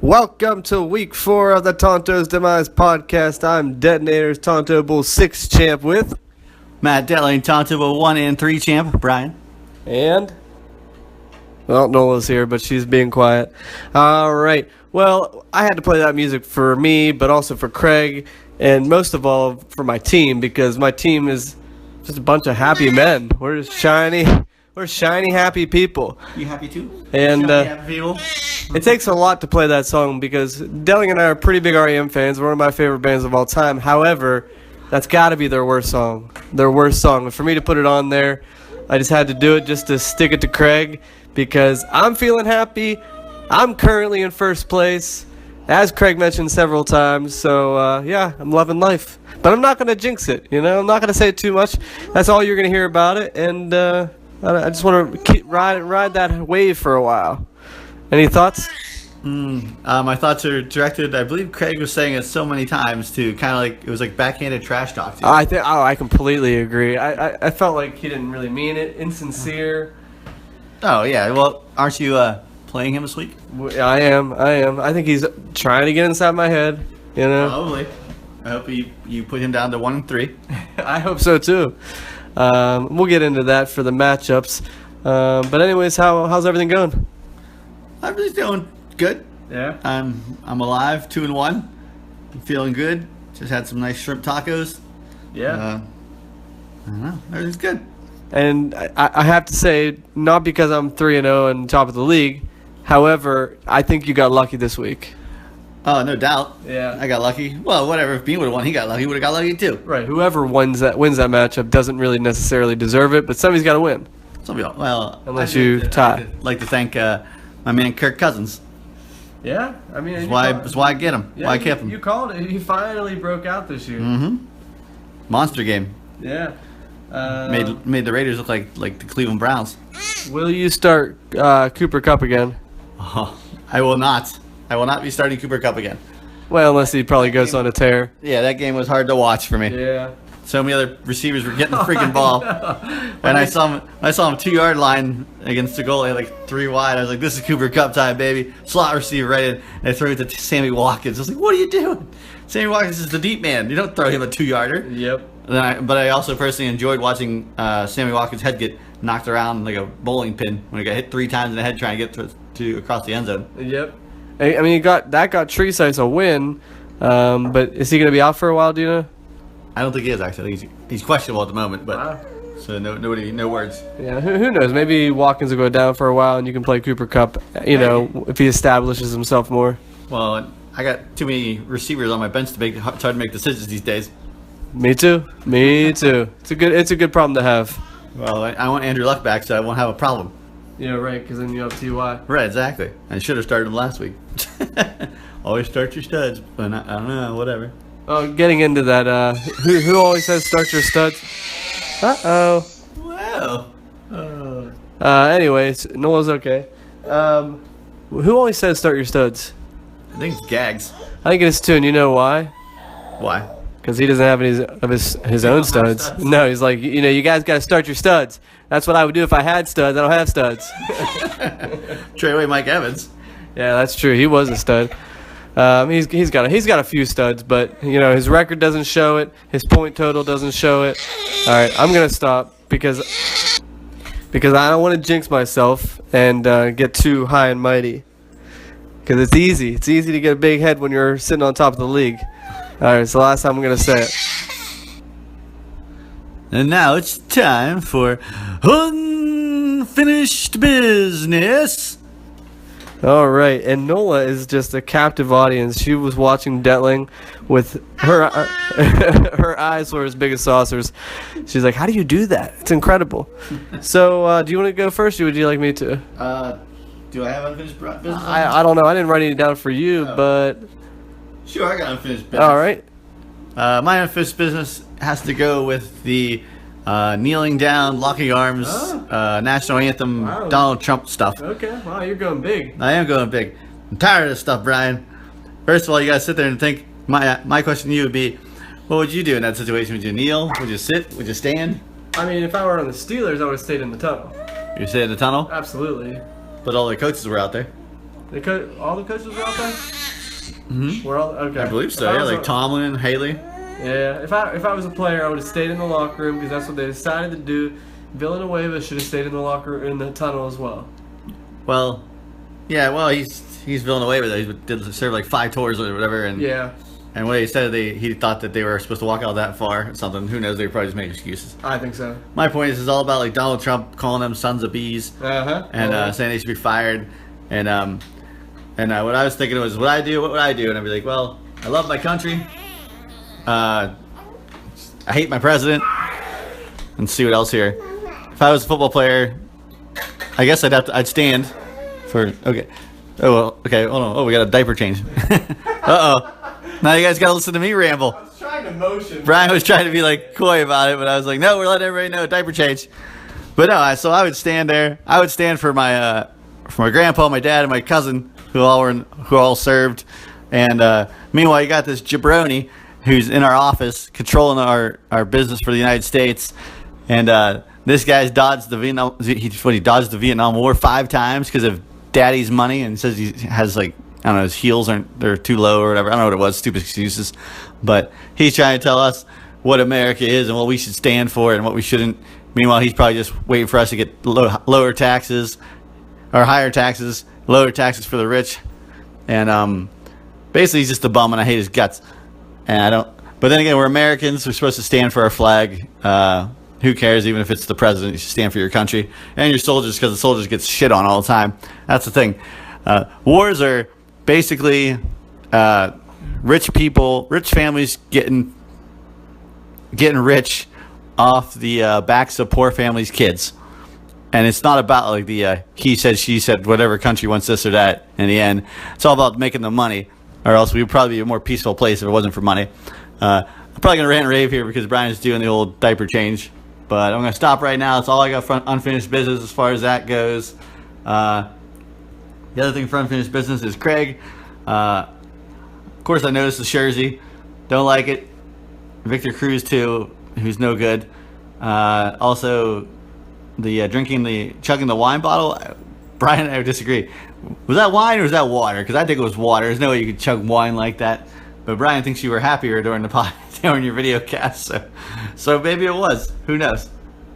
Welcome to week 4 of the Tonto's Demise podcast. I'm Detonator's Tonto Bull 6 champ with Matt Detling, Tonto Bull 1 and 3 champ, Brian. And Nola's here, but she's being quiet. All right. Well, I had to play that music for me, but also for Craig, and most of all for my team, because my team is just a bunch of happy men. We're just shiny, happy people. You happy too? And happy people? it takes a lot to play that song because Delling and I are pretty big REM fans. One of my favorite bands of all time. However, that's got to be their worst song. And for me to put it on there, I just had to do it just to stick it to Craig because I'm feeling happy. I'm currently in first place, as Craig mentioned several times. So, yeah, I'm loving life. But I'm not going to jinx it, I'm not going to say it too much. That's all you're going to hear about it. And I just want to ride that wave for a while. Any thoughts? My thoughts are directed, I believe Craig was saying it so many times, to kind of like, it was like backhanded trash talk to you. I completely agree. I felt like he didn't really mean it. Insincere. Oh, yeah. Well, aren't you playing him this week? I am. I think he's trying to get inside my head, Probably. I hope you put him down to 1 and 3. I hope so, too. We'll get into that for the matchups. But anyways, how's everything going? I'm just doing good. Yeah. I'm alive, 2 and 1. I'm feeling good. Just had some nice shrimp tacos. Yeah. I don't know. Everything's good. And I have to say, not because I'm 3-0 and top of the league. However, I think you got lucky this week. Oh, no doubt. Yeah. I got lucky. Well, whatever. If Bean would have won, he would have got lucky too. Right. Whoever wins that matchup doesn't really necessarily deserve it, but somebody's got to win. Well, unless you tie. I'd like to thank my man Kirk Cousins. Yeah, I mean, that's why I get him. Yeah, why I kept him. You called it. He finally broke out this year. Mm-hmm. Monster game. Yeah. Made the Raiders look like the Cleveland Browns. Will you start Cooper Kupp again? Oh, I will not. I will not be starting Cooper Kupp again. Well, unless he probably goes on a tear. Yeah, that game was hard to watch for me. Yeah. So many other receivers were getting the freaking ball. And I saw him 2-yard line against the goal, like 3 wide. I was like, this is Cooper Kupp time, baby. Slot receiver right in. And I threw it to Sammy Watkins. I was like, what are you doing? Sammy Watkins is the deep man. You don't throw him a 2-yarder. Yep. But I also personally enjoyed watching Sammy Watkins' head get knocked around like a bowling pin when he got hit 3 times in the head trying to get to across the end zone. Yep. I mean, got Treesize a win, but is he going to be out for a while, do you know? I don't think he is, actually. He's questionable at the moment, but so no words. Yeah, who knows? Maybe Watkins will go down for a while, and you can play Cooper Kupp, if he establishes himself more. Well, I got too many hers on my bench it's hard to make decisions these days. Me too. It's a good problem to have. Well, I want Andrew Luck back, so I won't have a problem. Yeah, right, because then you have T.Y. Right, exactly. I should have started him last week. Always start your studs, but I don't know, whatever. Oh, getting into that, who always says start your studs? Uh-oh. Wow. Anyways, Nola's okay. Who always says start your studs? I think it's Gags. I think it's too, and you know why? Why? Because he doesn't have any of his own studs. No, he's like, you guys got to start your studs. That's what I would do if I had studs. I don't have studs. Trade away Mike Evans. Yeah, that's true. He was a stud. He's got a few studs, but his record doesn't show it. His point total doesn't show it. All right, I'm gonna stop because I don't want to jinx myself and get too high and mighty. Because it's easy. It's easy to get a big head when you're sitting on top of the league. All right, it's the last time I'm gonna say it. And now it's time for Unfinished Business. All right, and Nola is just a captive audience. She was watching Detling with her her eyes were as big as saucers. She's like, "How do you do that? It's incredible." So, do you want to go first, or would you like me to? Do I have unfinished business? I don't know. I didn't write any down for you, but sure, I got unfinished business. All right. My unfinished business has to go with the kneeling down, locking arms, national anthem, Wow. Donald Trump stuff. Okay. Wow, you're going big. I am going big. I'm tired of this stuff, Brian. First of all, you gotta sit there and think. My question to you would be, what would you do in that situation? Would you kneel? Would you sit? Would you stand? I mean, if I were on the Steelers, I would have stayed in the tunnel. You sit in the tunnel, Absolutely. but all the coaches were out there. All the coaches were out there. Mhm. We're all okay. I believe so. If I Yeah, was like Tomlin, Haley. Yeah, if I was a player, I would have stayed in the locker room because that's what they decided to do. Villanueva should have stayed in the locker in the tunnel as well. Well, yeah. Well, he's Villanueva. He did serve like 5 tours or whatever, and Yeah, and when he said he thought that they were supposed to walk out that far or something. Who knows? They were probably just making excuses. I think so. My point is all about like Donald Trump calling them sons of bees and saying they should be fired. And what I was thinking was, what would I do? And I'd be like, well, I love my country. I hate my president. And see what else here. If I was a football player, I guess I'd stand for okay. Oh well, okay. Hold on. Oh, we got a diaper change. Uh-oh. Now you guys got to listen to me ramble. I was trying to motion. Brian was trying to be like coy about it, but I was like, no, we're letting everybody know diaper change. But no, so I would stand there. I would stand for my grandpa, my dad, and my cousin who all served. And meanwhile, you got this jabroni who's in our office controlling our business for the United States. And this guy's dodged the Vietnam War 5 times because of daddy's money, and says he has like, I don't know, his heels they're too low or whatever. I don't know what it was, stupid excuses. But he's trying to tell us what America is and what we should stand for and what we shouldn't. Meanwhile, he's probably just waiting for us to get lower taxes or higher taxes, lower taxes for the rich. And basically, he's just a bum, and I hate his guts. And I don't. But then again, we're Americans. We're supposed to stand for our flag. Who cares? Even if it's the president, you should stand for your country and your soldiers, because the soldiers get shit on all the time. That's the thing. Wars are basically rich people, rich families getting rich off the backs of poor families' kids. And it's not about like the he said, she said, whatever country wants this or that in the end. It's all about making the money, or else we would probably be a more peaceful place if it wasn't for money. I'm probably going to rant and rave here because Brian's doing the old diaper change. But I'm going to stop right now. That's all I got for unfinished business as far as that goes. The other thing for unfinished business is Craig. Of course, I noticed the jersey. Don't like it. Victor Cruz, too, who's no good. Also, the chugging the wine bottle. Brian and I disagree. Was that wine or was that water? Because I think it was water. There's no way you could chug wine like that. But Brian thinks you were happier during during your video cast. So maybe it was. Who knows?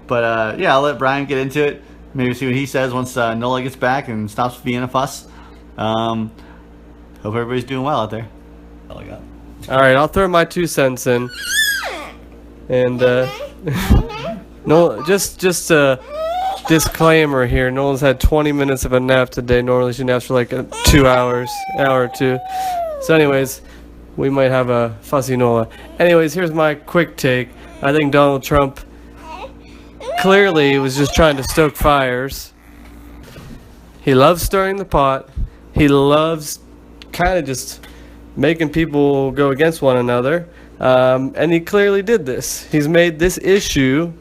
But yeah, I'll let Brian get into it. Maybe see what he says once Nola gets back and stops being a fuss. Hope everybody's doing well out there. All I got. All right, I'll throw my 2 cents in. And no, just a disclaimer here. Nolan's had 20 minutes of a nap today. Normally she naps for like 2 hours, hour or two. So anyways, we might have a fussy Nola. Anyways, here's my quick take. I think Donald Trump clearly was just trying to stoke fires. He loves stirring the pot. He loves kind of just making people go against one another. And he clearly did this. He's made this issue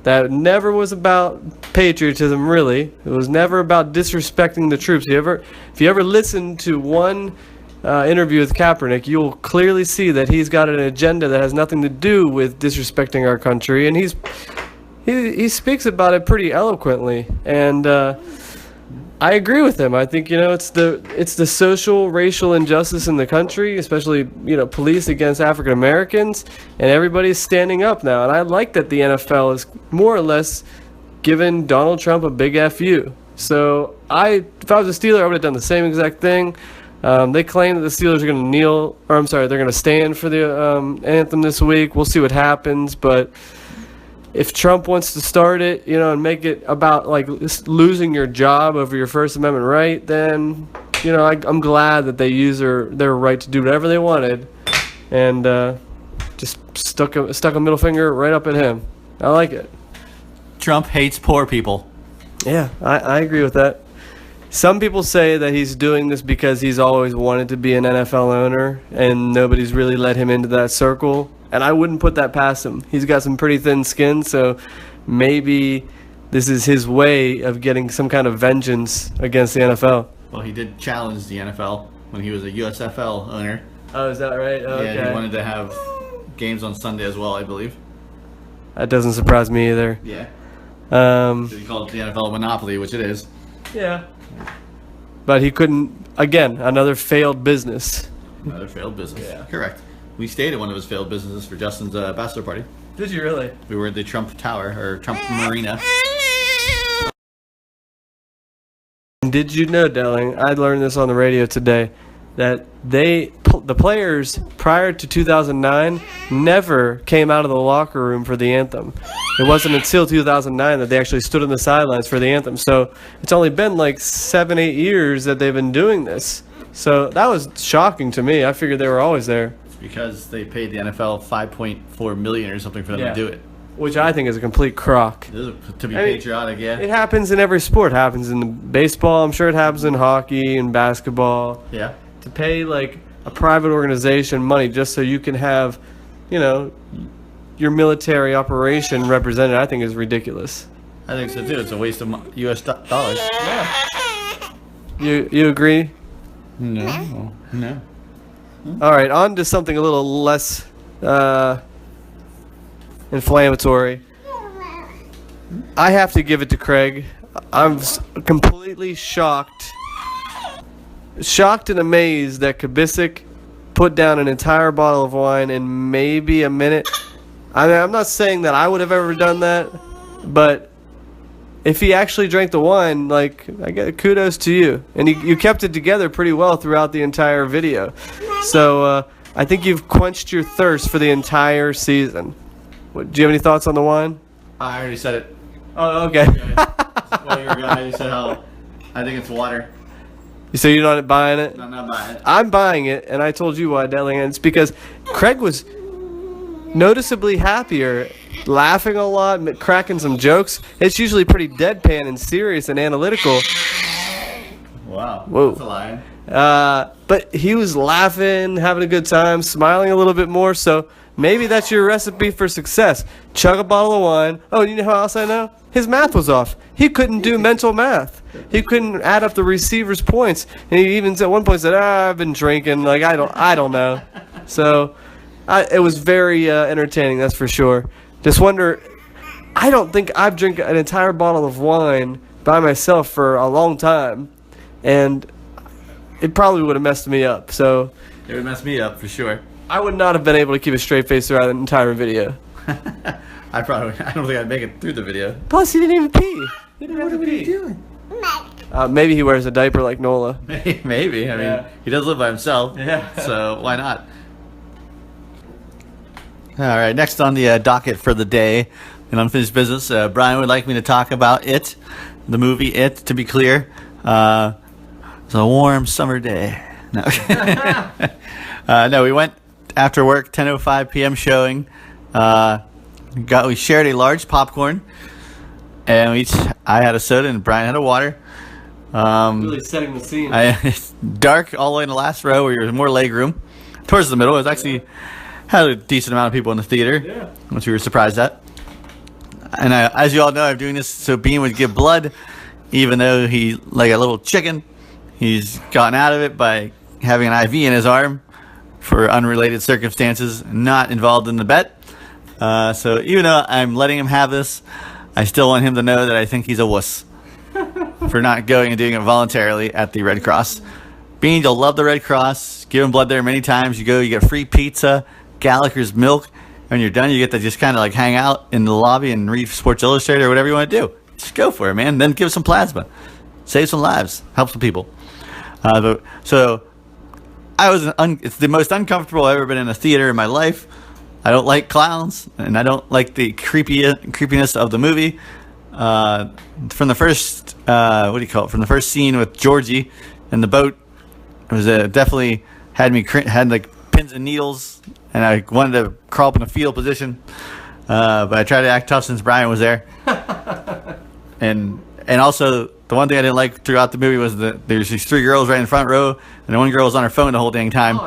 that never was about patriotism, really. It was never about disrespecting the troops. If you ever listen to one interview with Kaepernick, you'll clearly see that he's got an agenda that has nothing to do with disrespecting our country, and he speaks about it pretty eloquently. And I agree with him. I think it's the social racial injustice in the country, especially police against African Americans, and everybody's standing up now. And I like that the NFL is more or less giving Donald Trump a big FU. So if I was a Steeler, I would have done the same exact thing. They claim that the Steelers are going to they're going to stand for the anthem this week. We'll see what happens, but if Trump wants to start it, and make it about like losing your job over your First Amendment right, then I'm glad that they use their right to do whatever they wanted, and just stuck a middle finger right up at him. I like it. Trump hates poor people. Yeah, I agree with that. Some people say that he's doing this because he's always wanted to be an NFL owner and nobody's really let him into that circle. And I wouldn't put that past him. He's got some pretty thin skin, so maybe this is his way of getting some kind of vengeance against the NFL. Well, he did challenge the NFL when he was a USFL owner. Oh, is that right? Oh, yeah, okay. he wanted to have games on Sunday as well, I believe. That doesn't surprise me either. Yeah. Um, He called the NFL a monopoly, which it is. yeah. but he couldn't. Again, another failed business. Another failed business. Yeah. Correct. We stayed at one of his failed businesses for Justin's bachelor party. Did you really? We were at the Trump Tower, or Trump Marina. Did you know, Delling? I learned this on the radio today, that the players prior to 2009 never came out of the locker room for the anthem. It wasn't until 2009 that they actually stood on the sidelines for the anthem. So it's only been like 7-8 years that they've been doing this. So that was shocking to me. I figured they were always there. It's because they paid the NFL $5.4 million or something for them to do it. Which I think is a complete crock. To be I mean, patriotic, yeah. It happens in every sport. It happens in baseball. I'm sure it happens in hockey and basketball. Yeah. To pay like a private organization money just so you can have, your military operation represented, I think is ridiculous. I think so too. It's a waste of U.S. dollars. You agree? No. All right, on to something a little less inflammatory. I have to give it to Craig. I'm completely shocked and amazed that Kubisik put down an entire bottle of wine in maybe a minute. I mean, I'm not saying that I would have ever done that, but if he actually drank the wine, I get kudos to you. And you kept it together pretty well throughout the entire video. So I think you've quenched your thirst for the entire season. Do you have any thoughts on the wine? I already said it. Oh, okay. Well, you're a guy. You said how I think it's water. So you're not buying it? No, I'm not buying it. I'm buying it, and I told you why, Delling. And it's because Craig was noticeably happier, laughing a lot, cracking some jokes. It's usually pretty deadpan and serious and analytical. Wow. Whoa. That's a lie. But he was laughing, having a good time, smiling a little bit more. So maybe that's your recipe for success. Chug a bottle of wine. Oh, you know how else I know? His math was off. He couldn't do mental math. He couldn't add up the receiver's points. And he even at one point said, I've been drinking. I don't know. So it was very entertaining, that's for sure. Just wonder, I don't think I've drank an entire bottle of wine by myself for a long time. And it probably would have messed me up. So It would mess me up for sure. I would not have been able to keep a straight face throughout the entire video. I don't think I'd make it through the video. Plus, he didn't even pee. He didn't have to pee. doing? Maybe he wears a diaper like Nola. Maybe. I mean, he does live by himself. Yeah. So why not? All right. Next on the docket for the day, in unfinished business, Brian would like me to talk about It, the movie It. To be clear, it's a warm summer day. No. No, we went after work, 10:05 p.m. showing. We shared a large popcorn, and I had a soda and Brian had a water. Really setting the scene. It's dark all the way in the last row where there's more leg room. Towards the middle, it was actually had a decent amount of people in the theater, which we were surprised at. And as you all know, I'm doing this so Bean would give blood, even though he, like a little chicken, he's gotten out of it by having an IV in his arm for unrelated circumstances, not involved in the bet. So even though I'm letting him have this, I still want him to know that I think he's a wuss for not going and doing it voluntarily at the Red Cross. Bean, you'll love the Red Cross. Give blood there many times. You go, you get free pizza, Gallagher's milk. When you're done, you get to just kind of hang out in the lobby and read Sports Illustrated or whatever you want to do. Just go for it, man. Then give some plasma. Save some lives. Help some people. So it's the most uncomfortable I've ever been in a theater in my life. I don't like clowns, and I don't like the creepiness of the movie. From the first, from the first scene with Georgie in the boat, it was definitely had pins and needles, and I wanted to crawl up in a fetal position. But I tried to act tough since Brian was there. And also, the one thing I didn't like throughout the movie was that there's these three girls right in the front row, and the one girl was on her phone the whole dang time,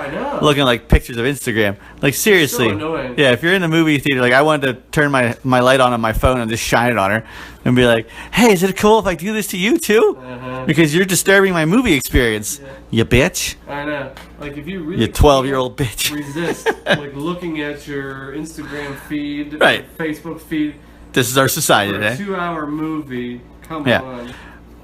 looking like pictures of Instagram. Seriously. So annoying. Yeah, if you're in a movie theater, I wanted to turn my light on my phone and just shine it on her and be like, hey, is it cool if I do this to you too? Because you're disturbing my movie experience, you bitch. I know. If you really You 12-year-old bitch. resist, looking at your Instagram feed, Right. Facebook feed, This is our society for a today. 2-hour movie, come Yeah. on.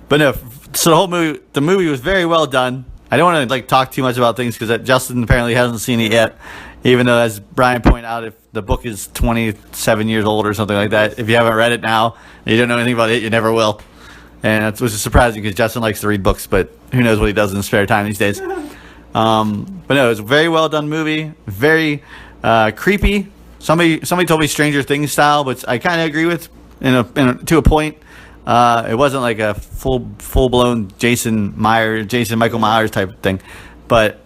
But no, So the movie was very well done. I don't want to like talk too much about things because Justin apparently hasn't seen it yet, even though, as Brian pointed out, if the book is 27 years old or something like that, if you haven't read it now and you don't know anything about it, you never will. And that's which is surprising because Justin likes to read books, but who knows what he does in his spare time these days. But no, it was a very well done movie, very creepy. Somebody told me Stranger Things style, which I kind of agree with to a point. It wasn't like a full blown Jason Michael Myers type thing, but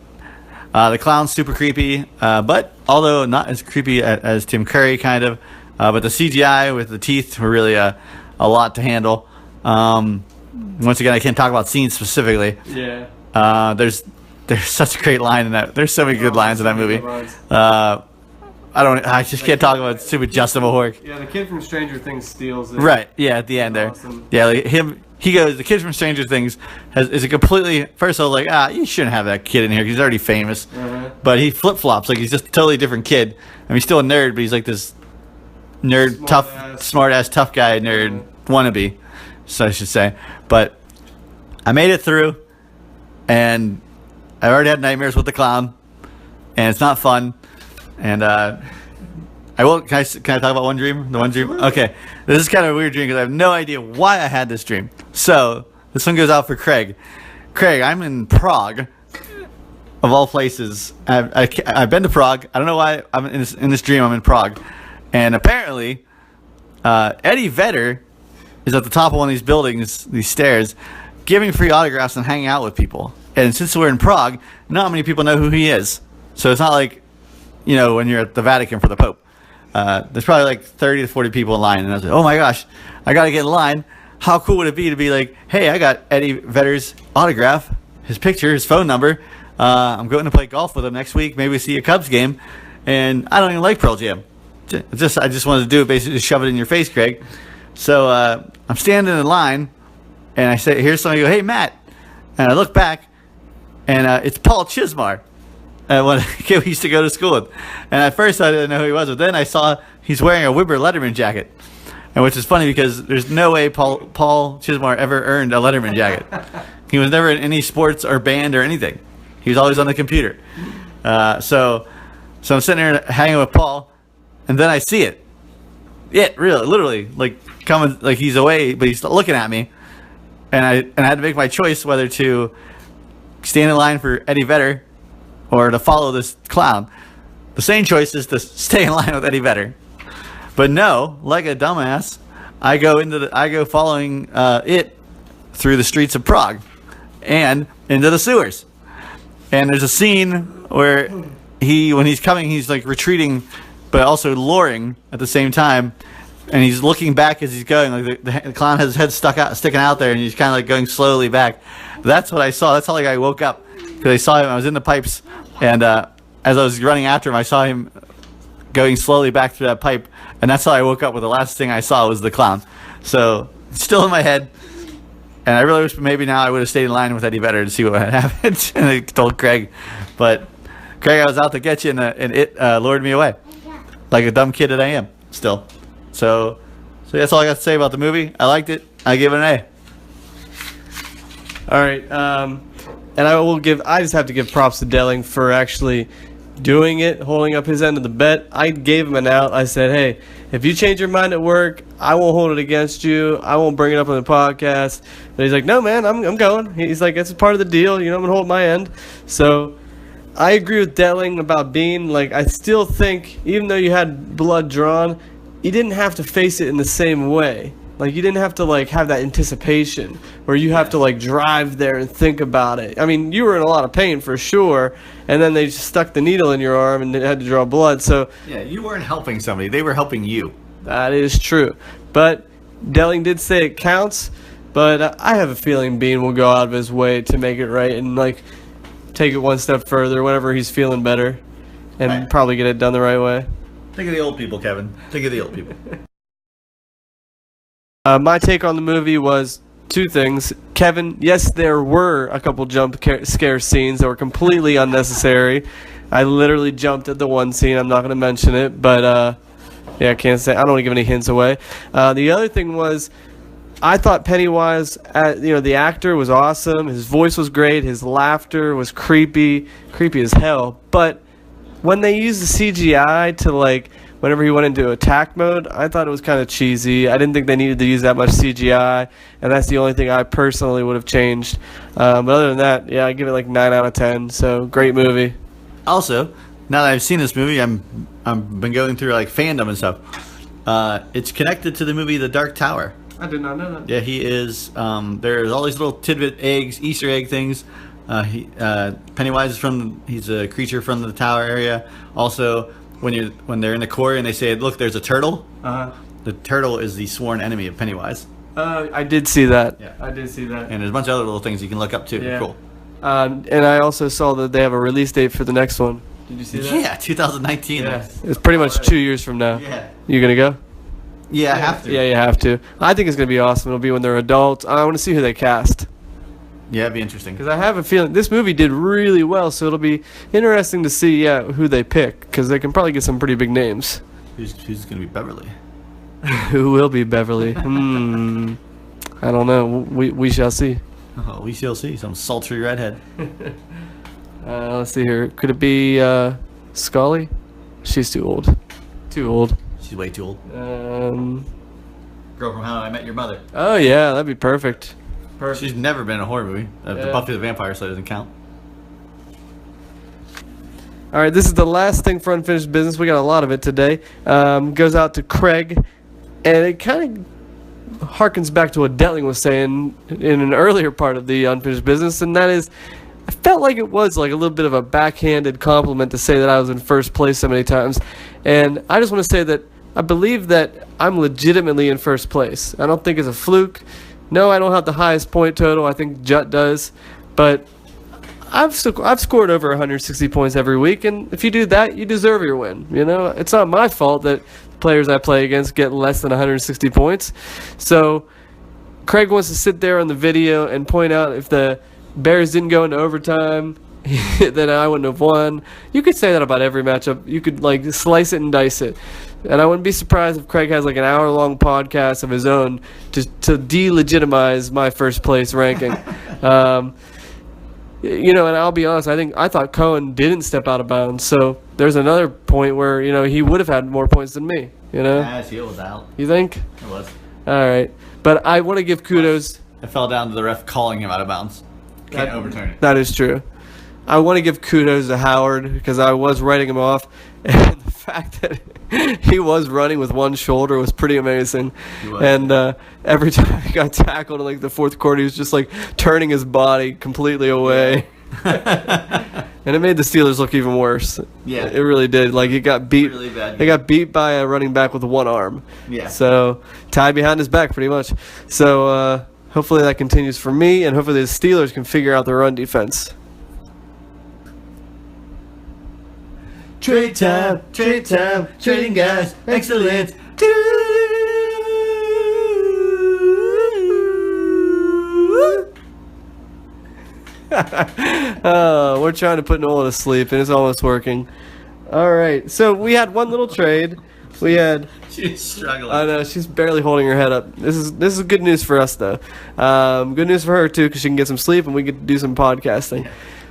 the clown's super creepy. But although not as creepy as Tim Curry kind of, but the CGI with the teeth were really a lot to handle. Once again, I can't talk about scenes specifically. Yeah. There's such a great line in that. There's so many good lines in that movie. I just can't talk about stupid Justin Mahork. Yeah, the kid from Stranger Things steals it. Right. Yeah. At the end there. Awesome. Yeah. Like he goes. The kid from Stranger Things is a completely. First, I was like, you shouldn't have that kid in here because he's already famous. Uh-huh. But he flip flops like he's just a totally different kid. I mean, he's still a nerd, but he's like this nerd, smart ass, tough guy nerd wannabe. So I should say. But I made it through, and I already had nightmares with the clown, and it's not fun. And I will. Can I talk about one dream? The one dream. Okay, this is kind of a weird dream because I have no idea why I had this dream. So this one goes out for Craig. Craig, I'm in Prague, of all places. I've been to Prague. I don't know why I'm in this dream. I'm in Prague, and apparently, Eddie Vedder is at the top of one of these buildings, these stairs, giving free autographs and hanging out with people. And since we're in Prague, not many people know who he is. So it's not like, when you're at the Vatican for the Pope. There's probably like 30 to 40 people in line. And I was like, oh my gosh, I got to get in line. How cool would it be to be like, hey, I got Eddie Vedder's autograph, his picture, his phone number. I'm going to play golf with him next week. Maybe we see a Cubs game. And I don't even like Pearl Jam. I just wanted to do it, basically just shove it in your face, Craig. So I'm standing in line, and I say, here's somebody go, hey, Matt. And I look back, and it's Paul Chismar, one kid we used to go to school with. And at first I didn't know who he was, but then I saw he's wearing a Wilbur Letterman jacket, and which is funny because there's no way Paul Chismar ever earned a Letterman jacket. He was never in any sports or band or anything. He was always on the computer. So I'm sitting there hanging with Paul, and then I see it. Yeah, really, literally, like coming, like he's away, but he's looking at me, and I had to make my choice whether to stand in line for Eddie Vedder or to follow this clown. The same choice is to stay in line with Eddie Vedder, but no, like a dumbass, I go following it through the streets of Prague and into the sewers. And there's a scene where when he's coming, he's like retreating, but also luring at the same time, and he's looking back as he's going. Like the clown has his head sticking out there, and he's kind of like going slowly back. That's what I saw. That's how like I woke up because I saw him. I was in the pipes, and as I was running after him, I saw him going slowly back through that pipe, and that's how I woke up. With the last thing I saw was the clown. So it's still in my head, and I really wish maybe now I would have stayed in line with Eddie Vedder to see what had happened. And I told Craig, but Craig, I was out to get you, and it lured me away. Like a dumb kid that I am, still. So that's all I got to say about the movie. I liked it. I give it an A. All right. And I just have to give props to Delling for actually doing it, holding up his end of the bet. I gave him an out. I said, hey, if you change your mind at work, I won't hold it against you. I won't bring it up on the podcast. But he's like, no, man, I'm going. He's like, it's a part of the deal. I'm going to hold my end. So I agree with Delling about Bean. Like, I still think, even though you had blood drawn, you didn't have to face it in the same way. Like, you didn't have to, like, have that anticipation where you have to, like, drive there and think about it. I mean, you were in a lot of pain for sure, and then they just stuck the needle in your arm and had to draw blood. So yeah, you weren't helping somebody. They were helping you. That is true. But Delling did say it counts, but I have a feeling Bean will go out of his way to make it right and, like, take it one step further whenever he's feeling better and probably get it done the right way. Think of the old people, Kevin. Think of the old people. My take on the movie was two things. Kevin, yes, there were a couple jump scare scenes that were completely unnecessary. I literally jumped at the one scene. I'm not going to mention it, but yeah, I can't say. I don't want to give any hints away. The other thing was I thought Pennywise, the actor was awesome. His voice was great. His laughter was creepy as hell. But when they used the CGI to, like, whenever he went into attack mode, I thought it was kind of cheesy. I didn't think they needed to use that much CGI, and that's the only thing I personally would have changed. But other than that, yeah, I give it like 9 out of 10. So great movie. Also, now that I've seen this movie, I'm been going through like fandom and stuff. It's connected to the movie The Dark Tower. I did not know that. Yeah, he is. There's all these little tidbit eggs, Easter egg things. Pennywise he's a creature from the tower area. Also, when they're in the quarry and they say, "Look, there's a turtle." The turtle is the sworn enemy of Pennywise. I did see that. Yeah. I did see that. And there's a bunch of other little things you can look up too. Yeah. Cool. And I also saw that they have a release date for the next one. Did you see that? Yeah, 2019. Yeah. It's pretty much 2 years from now. Yeah. You gonna go? Yeah, I have to. Yeah, you have to. I think it's gonna be awesome. It'll be when they're adults. I want to see who they cast. Yeah, it'd be interesting. Because I have a feeling this movie did really well, so it'll be interesting to see who they pick. Because they can probably get some pretty big names. Who's going to be Beverly? Who will be Beverly? I don't know. We shall see. Oh, we shall see. Some sultry redhead. Let's see here. Could it be Scully? She's too old. Too old. She's way too old. Girl from How I Met Your Mother. Oh yeah, that'd be perfect. She's never been in a horror movie. The Yeah. Buffy the Vampire Slayer doesn't count. All right, this is the last thing for Unfinished Business. We got a lot of it today. Goes out to Craig, and it kind of harkens back to what Detling was saying in an earlier part of the Unfinished Business, and that is, I felt like it was like a little bit of a backhanded compliment to say that I was in first place so many times, and I just want to say that I believe that I'm legitimately in first place. I don't think it's a fluke. No, I don't have the highest point total. I think Jut does, but I've scored over 160 points every week, and if you do that, you deserve your win. You know, it's not my fault that the players I play against get less than 160 points. So Craig wants to sit there on the video and point out if the Bears didn't go into overtime, then I wouldn't have won. You could say that about every matchup. You could like slice it and dice it. And I wouldn't be surprised if Craig has like an hour-long podcast of his own to delegitimize my first place ranking. And I'll be honest, I thought Cohen didn't step out of bounds. So there's another point where, he would have had more points than me, Yes, he was out. You think? It was. All right. But I want to give kudos. It fell down to the ref calling him out of bounds. Can't overturn it. That is true. I want to give kudos to Howard because I was writing him off. And the fact that he was running with one shoulder was pretty amazing. He was. And every time he got tackled in like the fourth quarter, he was just like turning his body completely away. And it made the Steelers look even worse. Yeah. It really did. Like, he got beat. Really bad. They got beat by a running back with one arm. Yeah. So, tied behind his back pretty much. So, hopefully that continues for me, and hopefully the Steelers can figure out their run defense. Trade time, trading guys, excellent. We're trying to put Nola to sleep, and it's almost working. All right, so we had one little trade. We had. She's struggling. I know, she's barely holding her head up. This is good news for us though. Good news for her too, because she can get some sleep and we get to do some podcasting.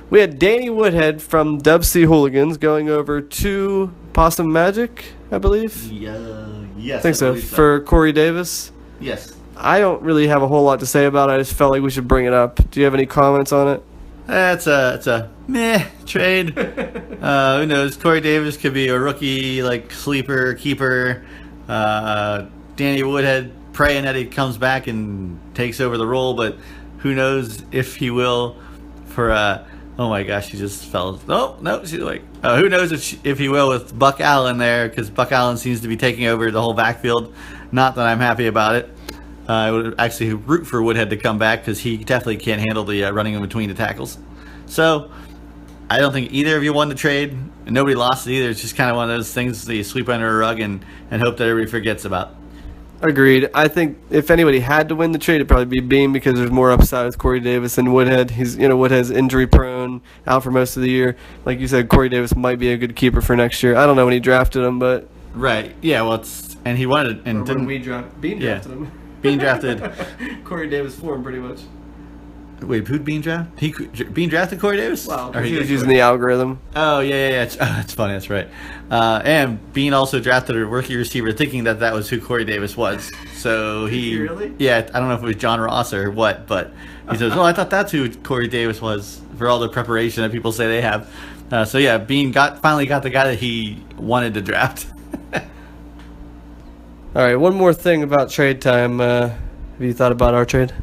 We had Danny Woodhead from Dub C Hooligans going over to Possum Magic, I believe. Yes. I think so. believe For Corey Davis. Yes. I don't really have a whole lot to say about it. I just felt like we should bring it up. Do you have any comments on it? It's a meh trade. Who knows? Corey Davis could be a rookie, like sleeper, keeper. Danny Woodhead praying that he comes back and takes over the role, but who knows if he will. Oh my gosh, she just fell. Oh no, she's like, who knows if he will with Buck Allen there, because Buck Allen seems to be taking over the whole backfield. Not that I'm happy about it. I would actually root for Woodhead to come back because he definitely can't handle the running in between the tackles. So I don't think either of you won the trade. And nobody lost it either. It's just kind of one of those things that you sweep under a rug and hope that everybody forgets about. Agreed. I think if anybody had to win the trade, it'd probably be Beam because there's more upside with Corey Davis than Woodhead. He's, Woodhead's injury prone, out for most of the year. Like you said, Corey Davis might be a good keeper for next year. I don't know when he drafted him, but Right. Yeah. Well, and he wanted and didn't. Beam Yeah. drafted him. Bean drafted. Corey Davis for him, pretty much. Wait, who'd Bean draft? Bean drafted Corey Davis? Wow, Or he was did using the algorithm. Oh, yeah. That's funny. That's right. And Bean also drafted a rookie receiver thinking that was who Corey Davis was. So he... Really? Yeah, I don't know if it was John Ross or what, but he says, I thought that's who Corey Davis was for all the preparation that people say they have. So, yeah, Bean finally got the guy that he wanted to draft. All right, one more thing about trade time. Have you thought about our trade?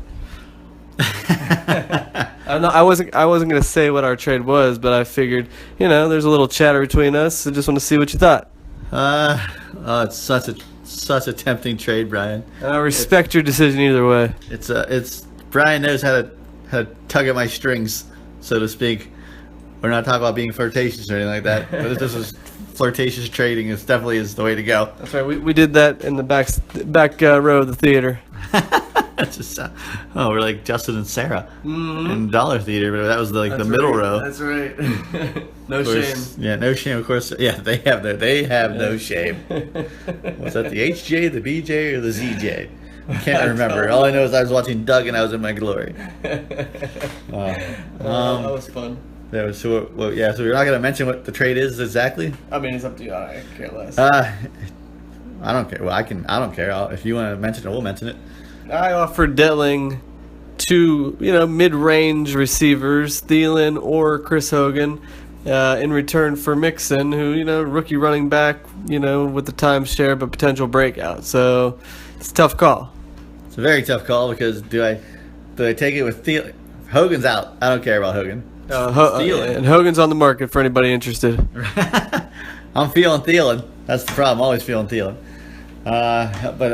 I wasn't gonna say what our trade was, but I figured, there's a little chatter between us. I just want to see what you thought. It's such a tempting trade, Brian. And I respect your decision either way. It's Brian knows how to tug at my strings, so to speak. We're not talking about being flirtatious or anything like that, but if this is flirtatious trading, it definitely is the way to go. That's right. We did that in the back row of the theater. It's just, we're like Justin and Sarah in Dollar Theater, but that was the middle row. That's right. No Course, shame. Yeah, no shame. Of course, yeah, they have no shame. Was that the HJ, the BJ, or the ZJ? I can't remember. All I know is I was watching Doug and I was in my glory. That was fun. Yeah, so we're not going to mention what the trade is exactly. I mean, it's up to you. I care less. I don't care. Well, I don't care. If you want to mention it, we'll mention it. I offered Detling two, mid-range receivers, Thielen or Chris Hogan, in return for Mixon, who, rookie running back, with the timeshare but potential breakout. So it's a tough call. It's a very tough call because do I take it with Thielen? Hogan's out. I don't care about Hogan. And Hogan's on the market for anybody interested. I'm feeling Thielen. That's the problem. I'm always feeling Thielen. But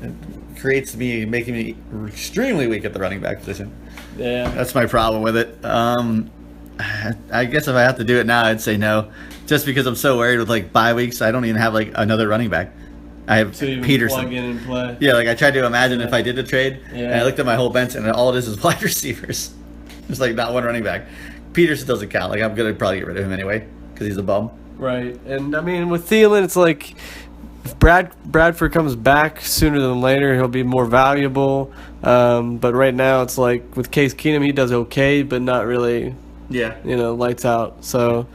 it creates making me extremely weak at the running back position. Yeah. That's my problem with it. I guess if I have to do it now, I'd say no. Just because I'm so worried with bye weeks, I don't even have another running back. I have Peterson. Plug in and play. Yeah, I tried to imagine if I did the trade, Yeah. and I looked at my whole bench, and all it is wide receivers. There's not one running back. Peterson doesn't count. I'm gonna probably get rid of him anyway because he's a bum. Right, and I mean with Thielen, it's like if Bradford comes back sooner than later, he'll be more valuable. But right now, it's like with Case Keenum, he does okay, but not really. Yeah. Lights out. So.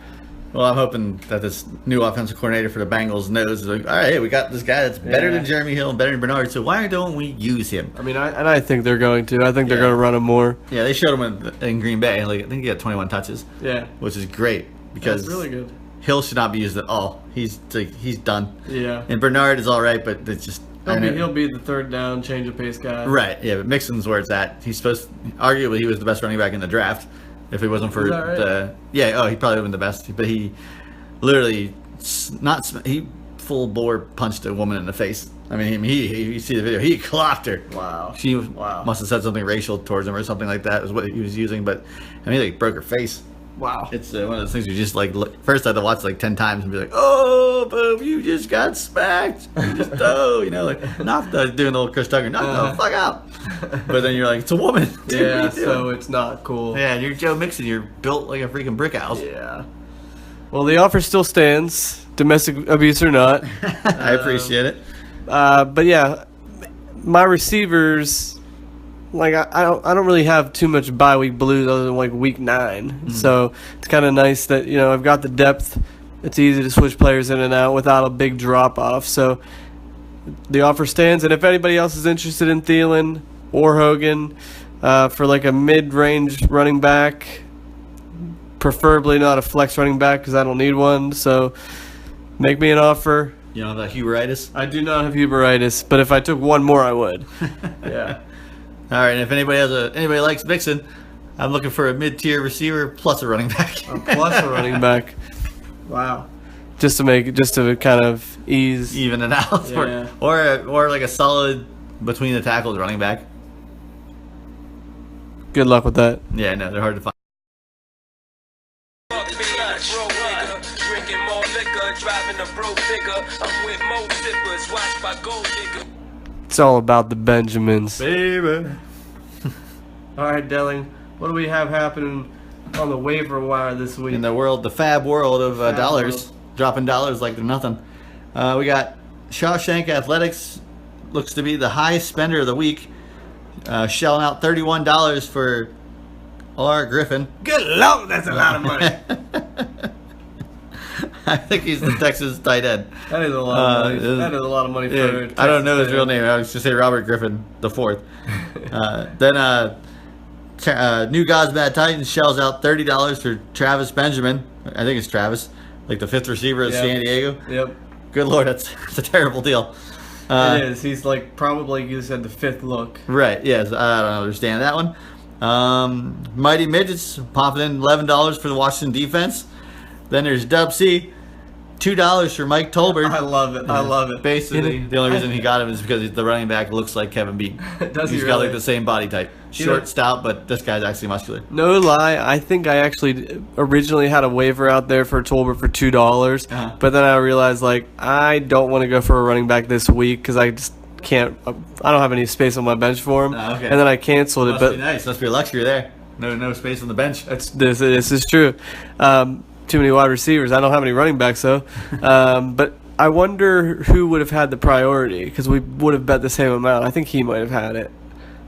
Well, I'm hoping that this new offensive coordinator for the Bengals knows, all right, hey, we got this guy that's better than Jeremy Hill and better than Bernard, so why don't we use him? I mean, I think they're going to. I think they're going to run him more. Yeah, they showed him in Green Bay. I think he got 21 touches. Yeah. Which is great because that's really good. Hill should not be used at all. He's done. Yeah. And Bernard is all right, but it's just he'll be the third down change of pace guy. Right. Yeah, but Mixon's where it's at. Arguably he was the best running back in the draft. If it wasn't for Is that right? he probably would have been the best. But he literally full bore punched a woman in the face. I mean, you see the video, he clocked her. Wow. She must have said something racial towards him or something like that was what he was using. But I mean, broke her face. Wow. It's one of those things you just first I had to watch 10 times and be like, oh, boom, you just got smacked. You just knock doing the old Chris Tucker, knock the fuck out. But then you're like, it's a woman. Yeah, so it's not cool. Yeah, and you're Joe Mixon, you're built like a freaking brick house. Yeah. Well, the offer still stands, domestic abuse or not. I appreciate it. But yeah, my receivers. I don't really have too much bye week blues other than week 9. Mm-hmm. So it's kind of nice that I've got the depth. It's easy to switch players in and out without a big drop off. So the offer stands, and if anybody else is interested in Thielen or Hogan for a mid-range running back, preferably not a flex running back because I don't need one. So make me an offer. You don't have that Huberitis? I do not have Huberitis, but if I took one more, I would. Yeah. All right, and if anybody likes Mixon, I'm looking for a mid-tier receiver plus a running back. Plus a running back. Wow. Just to kind of even it out. Yeah. Or a solid between the tackles running back. Good luck with that. Yeah, no, they're hard to find. It's all about the Benjamins. Baby. All right, Delling. What do we have happening on the waiver wire this week? In the fab world of dollars. World. Dropping dollars like they're nothing. We got Shawshank Athletics looks to be the highest spender of the week, shelling out $31 for R. Griffin. Good Lord, that's a lot of money. I think he's the Texas tight end. That is a lot of money. That is a lot of money for I don't know his real name. I was just say Robert Griffin the fourth. New God's Bad Titans shells out $30 for Travis Benjamin. I think it's Travis, like the fifth receiver at San Diego. Yep. Good Lord, that's a terrible deal. It is. He's like probably, like you said, the fifth look. Right. Yes, I don't understand that one. Mighty Midgets popping in $11 for the Washington defense. Then there's Dub C, $2 for Mike Tolbert. I love it. I love it. Basically, the only reason he got him is because the running back looks like Kevin Bean. Does he He's got really? like the same body type. Short, stout, but this guy's actually muscular. No lie, I think I actually originally had a waiver out there for Tolbert for $2, but then I realized like I don't want to go for a running back this week because I just can't. I don't have any space on my bench for him, Okay. and then I canceled it. Must But be nice. Must be a luxury there. No space on the bench. this is true. Too many wide receivers. I don't have any running backs though. But I wonder who would have had the priority because we would have bet the same amount. I think he might have had it.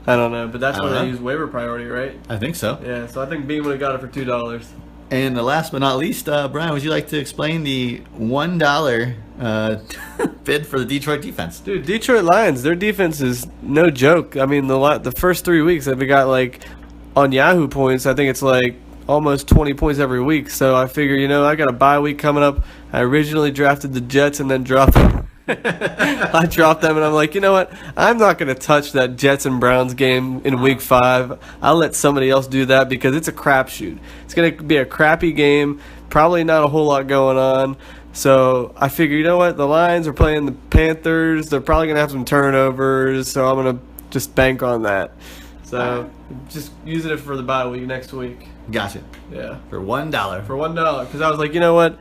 I don't know, but that's I why don't they know. use waiver priority, right? I think so. Yeah. So I think Bean would have got it for $2. And the last but not least, Brian, would you like to explain the $1 bid for the Detroit defense? Dude, Detroit Lions, their defense is no joke. I mean, the first 3 weeks they've got like on Yahoo points. I think it's like almost 20 points every week. So I figure, I got a bye week coming up. I originally drafted the Jets and then dropped them. I dropped them and I'm like, you know what? I'm not going to touch that Jets and Browns game in week 5. I'll let somebody else do that because it's a crapshoot. It's going to be a crappy game. Probably not a whole lot going on. So I figure, you know what? The Lions are playing the Panthers. They're probably going to have some turnovers. So I'm going to just bank on that. So just using it for the bye week next week. Gotcha. Yeah. For $1. For $1. Because I was like, you know what?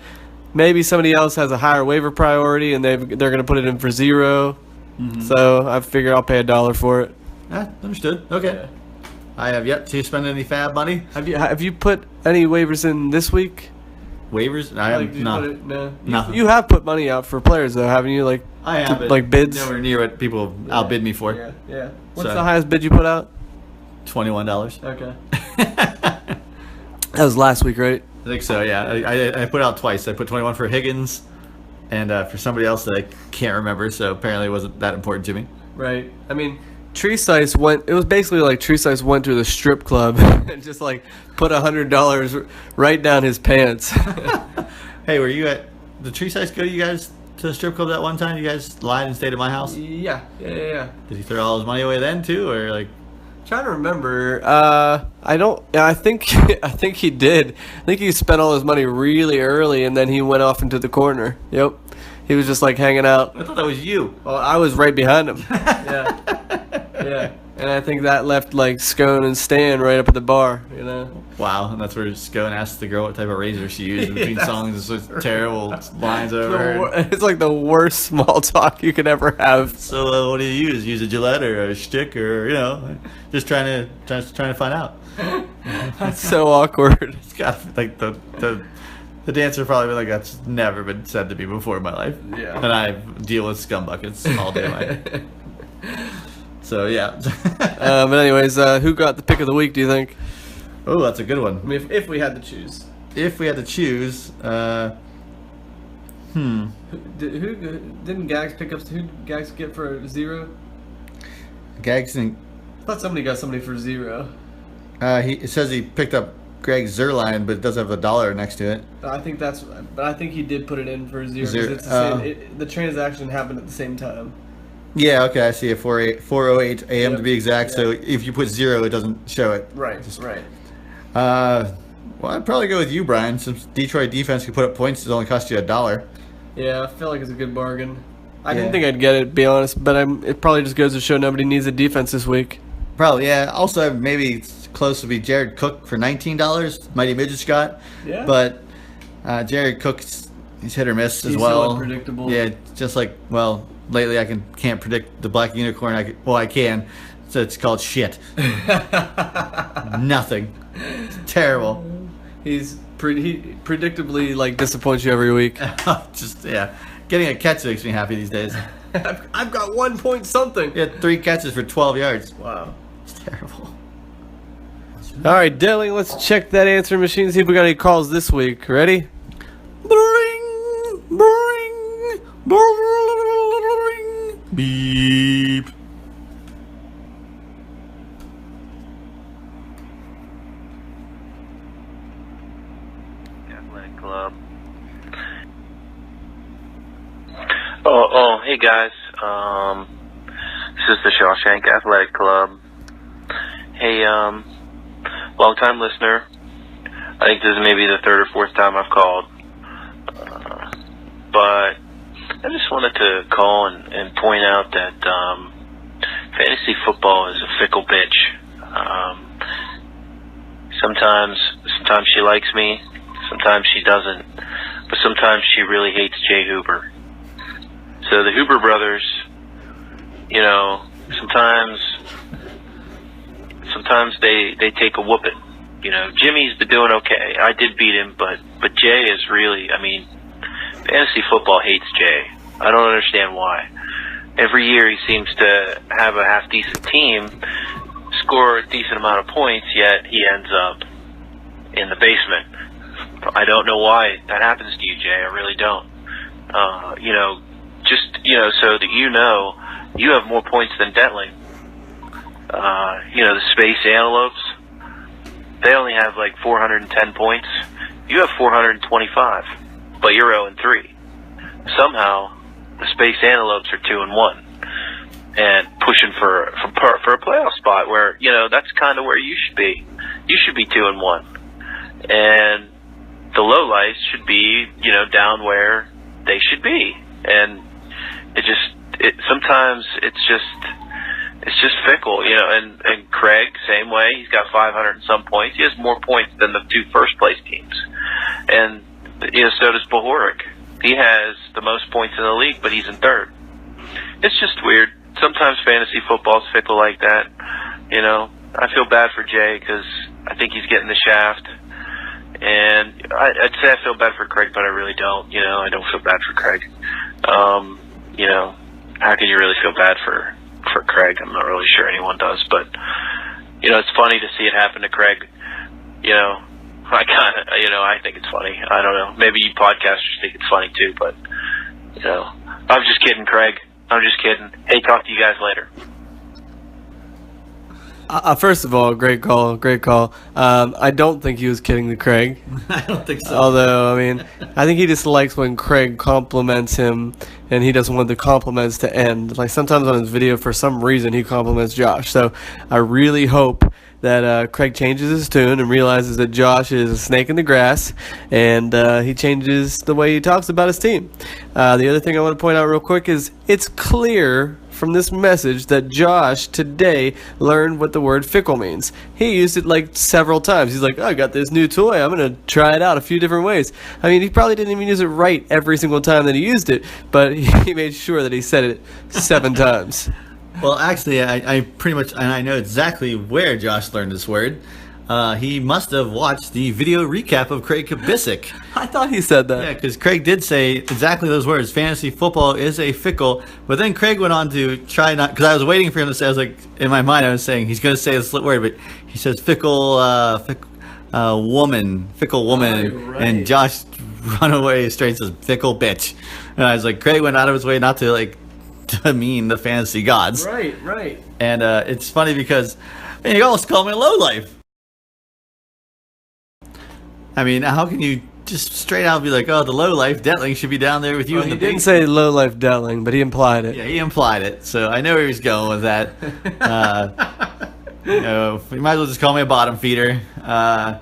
Maybe somebody else has a higher waiver priority and they're going to put it in for $0. Mm-hmm. So I figure I'll pay $1 for it. Understood. Okay. Yeah. I have yet to spend any fab money. Have you put any waivers in this week? Waivers? I Like, have did you not. put it- no. Nothing. You have put money out for players though, haven't you? Like I have it. like bids. Nowhere near what people outbid me for. Yeah. Yeah. What's So- the highest bid you put out? $21. Okay. That was last week, right? I think so. Yeah, I put out twice. I put 21 for Higgins, and for somebody else that I can't remember. So apparently it wasn't that important to me. Right. I mean, Treesize went. It was basically like Treesize went to the strip club and just like put $100 right down his pants. Hey, were you at the Tree Size go to you guys to the strip club that one time? You guys lied and stayed at my house? Yeah. Did he throw all his money away then too, or like? Trying to remember. I don't. I think he did. I think he spent all his money really early, and then he went off into the corner. Yep. He was just like hanging out. I thought that was you. Well, I was right behind him. Yeah. Yeah. And I think that left like Scone and Stan right up at the bar. Wow, and that's where Scone asked the girl what type of razor she used between songs. It's just terrible lines over. It's like the worst small talk you could ever have. So what do you use? Use a Gillette or a stick, or just trying to find out. That's so awkward. It's got like the dancer probably been like, that's never been said to me before in my life. Yeah. And I deal with scum buckets all day long. So yeah. But anyways, who got the pick of the week? Do you think? Oh, that's a good one. I mean, if we had to choose. If we had to choose, Who didn't Gags pick up? Who did Gags get for 0? Gags and I thought somebody got somebody for 0. it says he picked up Greg Zerline, but it does have $1 next to it. I think but I think he did put it in for 0. 'Cause Zero. it's the same. The transaction happened at the same time. Yeah, okay, I see it. 4:08 a.m. to be exact. Yeah. So if you put 0, it doesn't show it. Right. Right. Well, I'd probably go with you, Brian. Since Detroit defense can put up points, it only cost you $1. Yeah, I feel like it's a good bargain. I Yeah. didn't think I'd get it, to be honest, but it probably just goes to show nobody needs a defense this week. Probably, yeah. Also, maybe it's close to be Jared Cook for $19. Mighty Midgets got. Yeah. But Jared Cook's he's hit or miss as He's so well. unpredictable. Yeah, just like lately I can't predict the black unicorn. I can. So it's called shit. Nothing. It's terrible. He predictably like disappoints you every week. Just getting a catch makes me happy these days. I've got 1 point something. He had 3 catches for 12 yards. Wow. It's terrible. All right, Delling, let's check that answering machine, see if we got any calls this week. Ready? Bring, bring, bring, beep. Athletic Club. Oh, hey guys. This is the Shawshank Athletic Club. Hey, long time listener. I think this is maybe the 3rd or 4th time I've called. But I just wanted to call and point out that fantasy football is a fickle bitch. Sometimes she likes me, sometimes she doesn't, but sometimes she really hates Jay Hooper. So the Hooper brothers, you know, sometimes they take a whooping. You know, Jimmy's been doing okay. I did beat him, but Jay is really, I mean, fantasy football hates Jay. I don't understand why. Every year he seems to have a half-decent team, score a decent amount of points, yet he ends up in the basement. I don't know why that happens to you, Jay. I really don't. You know, just, you know, so that you have more points than Detling. You know, the Space Antelopes, they only have like 410 points. You have 425, but you're 0-3. Somehow, the Space Antelopes are 2-1 and pushing for a playoff spot where, you know, that's kind of where you should be. You should be 2-1, and the lowlights should be, you know, down where they should be. And sometimes it's just fickle, you know. And Craig, same way. He's got 500 and some points. He has more points than the 2 first place teams. And, you know, so does Bohoric. He has the most points in the league, but he's in 3rd. It's just weird. Sometimes fantasy football's fickle like that. You know, I feel bad for Jay because I think he's getting the shaft. And I'd say I feel bad for Craig, but I really don't. You know, I don't feel bad for Craig. You know, how can you really feel bad for Craig? I'm not really sure anyone does, but, you know, it's funny to see it happen to Craig. You know, I think it's funny. I don't know. Maybe you podcasters think it's funny too, but, you know, I'm just kidding, Craig. I'm just kidding. Hey, talk to you guys later. First of all, great call, great call. I don't think he was kidding to Craig. I don't think so. Although, I mean, I think he just likes when Craig compliments him, and he doesn't want the compliments to end. Like, sometimes on his video, for some reason, he compliments Josh. So I really hope that Craig changes his tune and realizes that Josh is a snake in the grass, and he changes the way he talks about his team. The other thing I want to point out real quick is it's clear from this message that Josh today learned what the word fickle means. He used it like several times. He's like, oh, I got this new toy. I'm going to try it out a few different ways. I mean, he probably didn't even use it right every single time that he used it, but he made sure that he said it 7 times. Well, actually, I pretty much, and I know exactly where Josh learned this word. He must have watched the video recap of Craig Kubisic. I thought he said that. Yeah, because Craig did say exactly those words. Fantasy football is a fickle. But then Craig went on to try not, because I was waiting for him to say, I was like, in my mind, I was saying he's going to say this word, but he says fickle woman, Right. and Josh run away straight and says fickle bitch. And I was like, Craig went out of his way not to like demean the fantasy gods. Right. And it's funny because you almost call me a lowlife. I mean, how can you just straight out be like, oh, the lowlife Detling should be down there with you Well, in he the didn't big... say low-life Detling, but he implied it. Yeah, he implied it, so I know where he's going with that. You know, you might as well just call me a bottom feeder. Now,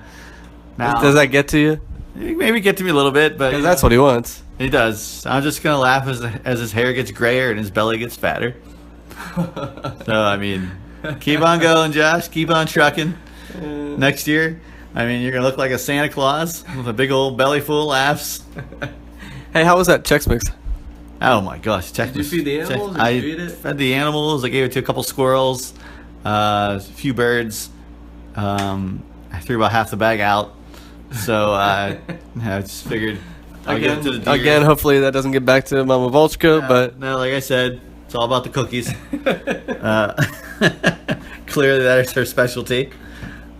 Does that get to you? maybe get to me a little bit, but Because that's what he wants. he does. I'm just gonna laugh as his hair gets grayer and his belly gets fatter. So I mean, keep on going, Josh. Keep on trucking. Next year, I mean, you're gonna look like a Santa Claus with a big old belly full of laughs. Hey, how was that Chex Mix? Oh my gosh! Check Did you this. feed the animals? Did I you feed it? fed the animals. I gave it to a couple squirrels, a few birds. I threw about half the bag out. So I just figured I'll give it to the deer. Again, hopefully that doesn't get back to Mama Volchko, but no, like I said, it's all about the cookies. Clearly, that is her specialty.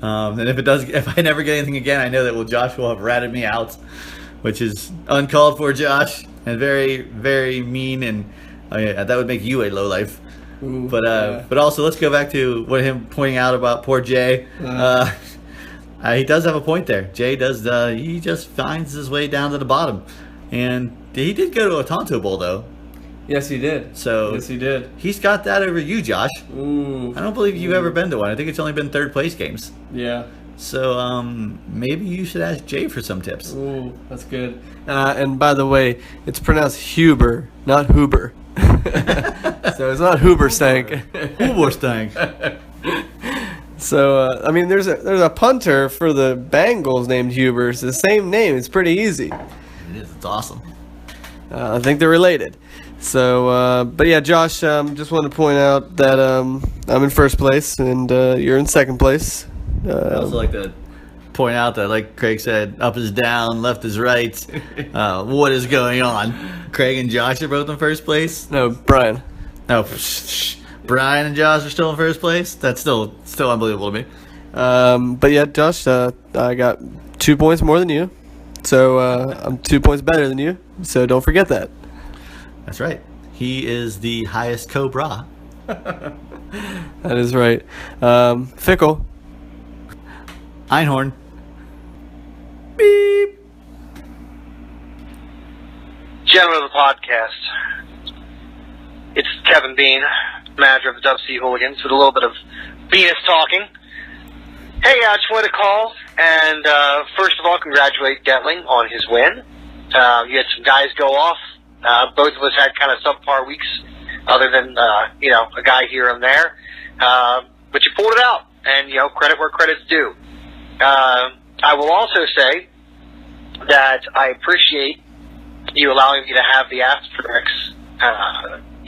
And if I never get anything again, I know that Josh will have ratted me out, which is uncalled for, Josh, and very, very mean, and that would make you a lowlife. Ooh, But also, let's go back to what him pointing out about poor Jay. He does have a point there. Jay does. He just finds his way down to the bottom, and he did go to a Tonto Bowl though. yes, he did. So Yes, he did. he's got that over you, Josh. Ooh, I don't believe you've ever been to one. I think it's only been third place games. yeah. So maybe you should ask Jay for some tips. Ooh, that's good. And by the way, it's pronounced Huber, not Huber. So it's not Huber stank. Uberstank. So I mean, there's a punter for the Bengals named Huber. It's the same name. It's pretty easy. It is. It's awesome. I think they're related. So, but yeah, Josh, just wanted to point out that I'm in first place and you're in second place. I also like to point out that, like Craig said, up is down, left is right. What is going on? Craig and Josh are both in first place. No, Brian. No, Brian and Josh are still in first place. That's still unbelievable to me. But yeah, Josh, I got 2 points more than you. So I'm 2 points better than you. So don't forget that. That's right. He is the highest Cobra. That is right. Fickle. Einhorn. Beep. Gentlemen of the podcast, it's Kevin Bean, manager of the Dub City Hooligans, with a little bit of Venus talking. Hey, I just wanted to call and, first of all, congratulate Detling on his win. You had some guys go off. Both of us had kind of subpar weeks, other than, a guy here and there. But you pulled it out, and, credit where credit's due. I will also say that I appreciate you allowing me to have the asterisks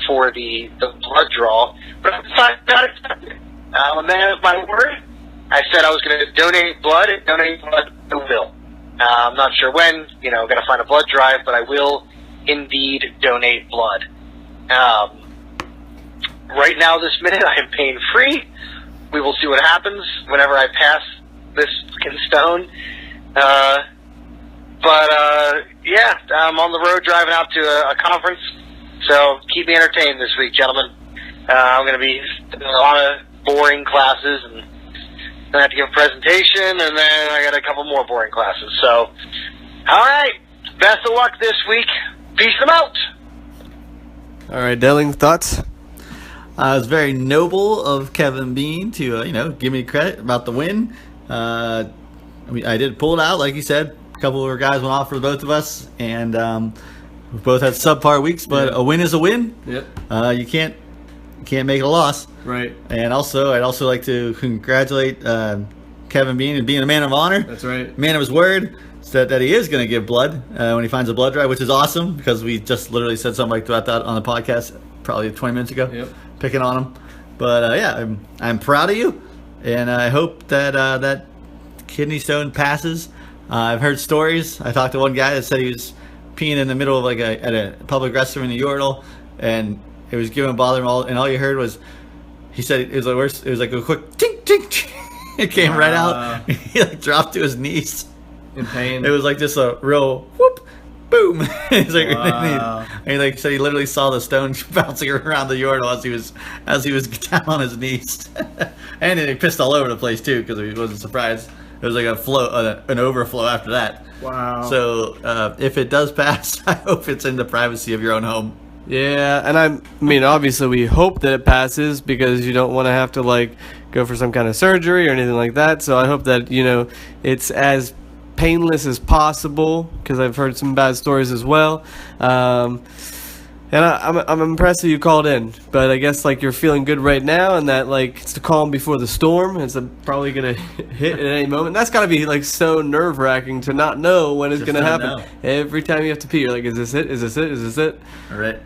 for the blood draw, but I'm not accepting it. I'm a man of my word. I said I was going to donate blood, and donate blood I will. I'm not sure when, got to find a blood drive, but I will indeed donate blood. Right now, this minute, I am pain-free. We will see what happens whenever I pass this fucking stone. Yeah, I'm on the road driving out to a conference, so keep me entertained this week, gentlemen. I'm going to be in a lot of boring classes, and then I have to give a presentation, and then I got a couple more boring classes. So, all right, best of luck this week. Peace them out. All right, Delling, thoughts? It was very noble of Kevin Bean to, give me credit about the win. I did pull it out, like you said. A couple of our guys went off for both of us, and we both had subpar weeks, but a win is a win. Yep. You can't make it a loss. Right. And also, I'd also like to congratulate Kevin Bean and being a man of honor. That's right. Man of his word. Said that he is going to give blood when he finds a blood drive, which is awesome because we just literally said something like that on the podcast probably 20 minutes ago. Yep. Picking on him. But yeah, I'm proud of you, and I hope that that kidney stone passes. I've heard stories. I talked to one guy that said he was peeing in the middle of at a public restroom in the urinal, and it was giving bother him all, and all you heard was, he said it was the worst. It was like a quick tink tink tink. It came right out. He dropped to his knees. In pain. It was like just a real whoop, boom. He's like, Wow. and he said he literally saw the stone bouncing around the urinal as he was down on his knees, and then he pissed all over the place too because he wasn't surprised. It was like an overflow after that. Wow. So if it does pass, I hope it's in the privacy of your own home. Yeah, and I mean, obviously we hope that it passes because you don't want to have to go for some kind of surgery or anything like that. So I hope that it's as painless as possible because I've heard some bad stories as well. And I'm impressed that you called in, but I guess you're feeling good right now, and that it's the calm before the storm. It's probably gonna hit at any moment. That's gotta be so nerve wracking to not know when it's gonna happen. know. Every time you have to pee, you're like, is this it? Is this it? Is this it? All right.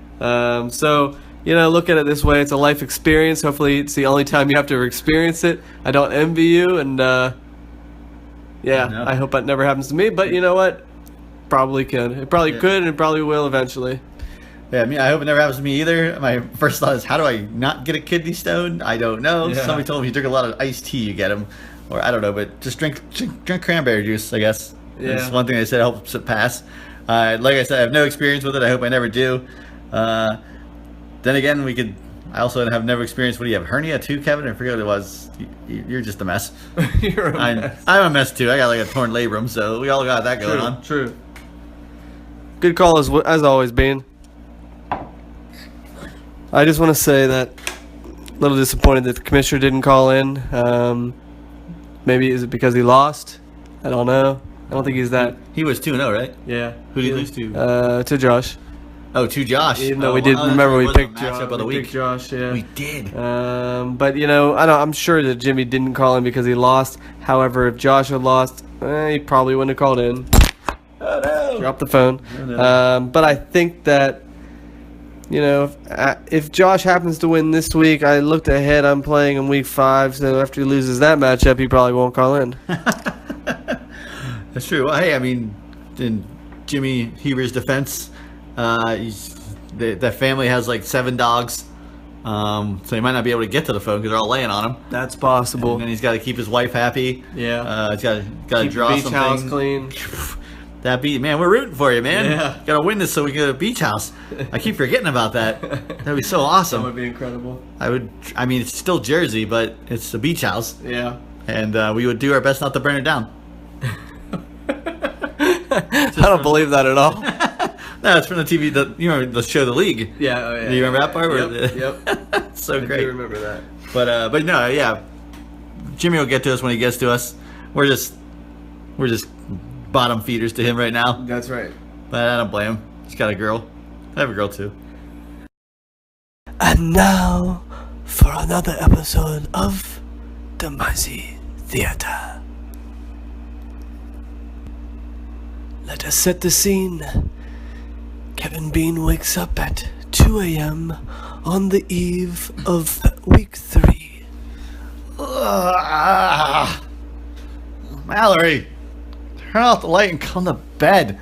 So look at it this way: it's a life experience. Hopefully, it's the only time you have to experience it. I don't envy you, and No. I hope that never happens to me. But you know what? probably could. It probably could, and it probably will eventually. Yeah, I hope it never happens to me either. My first thought is, how do I not get a kidney stone? I don't know. Yeah. Somebody told me if you drink a lot of iced tea, you get them. Or I don't know, but just drink cranberry juice, I guess. Yeah. That's one thing they said helps it pass. Like I said, I have no experience with it. I hope I never do. Then again, I also have never experienced. What do you have, hernia too, Kevin? I forget what it was. You're just a mess. You're a mess. I'm a mess too. I got like a torn labrum, so we all got that going on. True. Good call as always, Bean. I just want to say that a little disappointed that the commissioner didn't call in. Maybe is it because he lost? I don't know. I don't think he's that. He was 2-0, right? Yeah. Who did he lose to? To Josh. Oh, to Josh. Even though we did. Remember we picked Josh. Matchup of the We week. picked Josh. Yeah. We did. But I'm sure that Jimmy didn't call in because he lost. However, if Josh had lost, he probably wouldn't have called in. Oh no! Drop the phone. No. But I think that, if Josh happens to win this week, I looked ahead. I'm playing in week 5, so after he loses that matchup, he probably won't call in. That's true. Well, hey, in Jimmy Heber's defense, that family has like 7 dogs, so he might not be able to get to the phone because they're all laying on him. That's possible. And then he's got to keep his wife happy. Yeah. He's got to Keep draw the beach something. house clean. That beat, man, we're rooting for you, man. Yeah. Got to win this so we can get a beach house. I keep forgetting about that. That'd be so That awesome. would be incredible. It's still Jersey, but it's the beach house, Yeah. and we would do our best not to burn it down. I don't believe that at all. No, it's from the TV. You remember the show, The League? Yeah. Oh, yeah. Do you remember that part? Yep. So I great. do remember that. But no, yeah. Jimmy will get to us when he gets to us. We're just bottom feeders to him right now. That's right. But I don't blame him. He's got a girl. I have a girl too. And now for another episode of the Mizey Theater. Let us set the scene. Kevin Bean wakes up at 2 a.m. on the eve of week 3. Mallory, turn off the light and come to bed.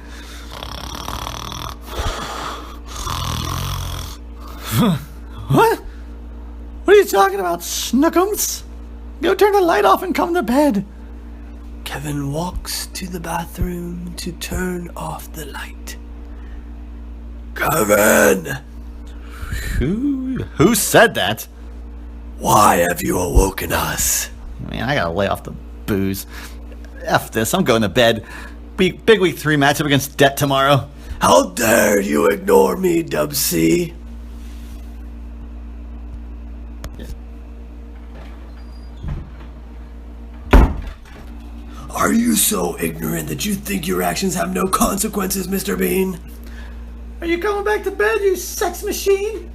What? What are you talking about, Snookums? Go turn the light off and come to bed. Kevin walks to the bathroom to turn off the light. Kevin! Who said that? Why have you awoken us? Man, I gotta lay off the booze. F this, I'm going to bed. Big week 3 matchup against Debt tomorrow. How dare you ignore me, Dub C? Are you so ignorant that you think your actions have no consequences, Mr. Bean? Are you coming back to bed, you sex machine?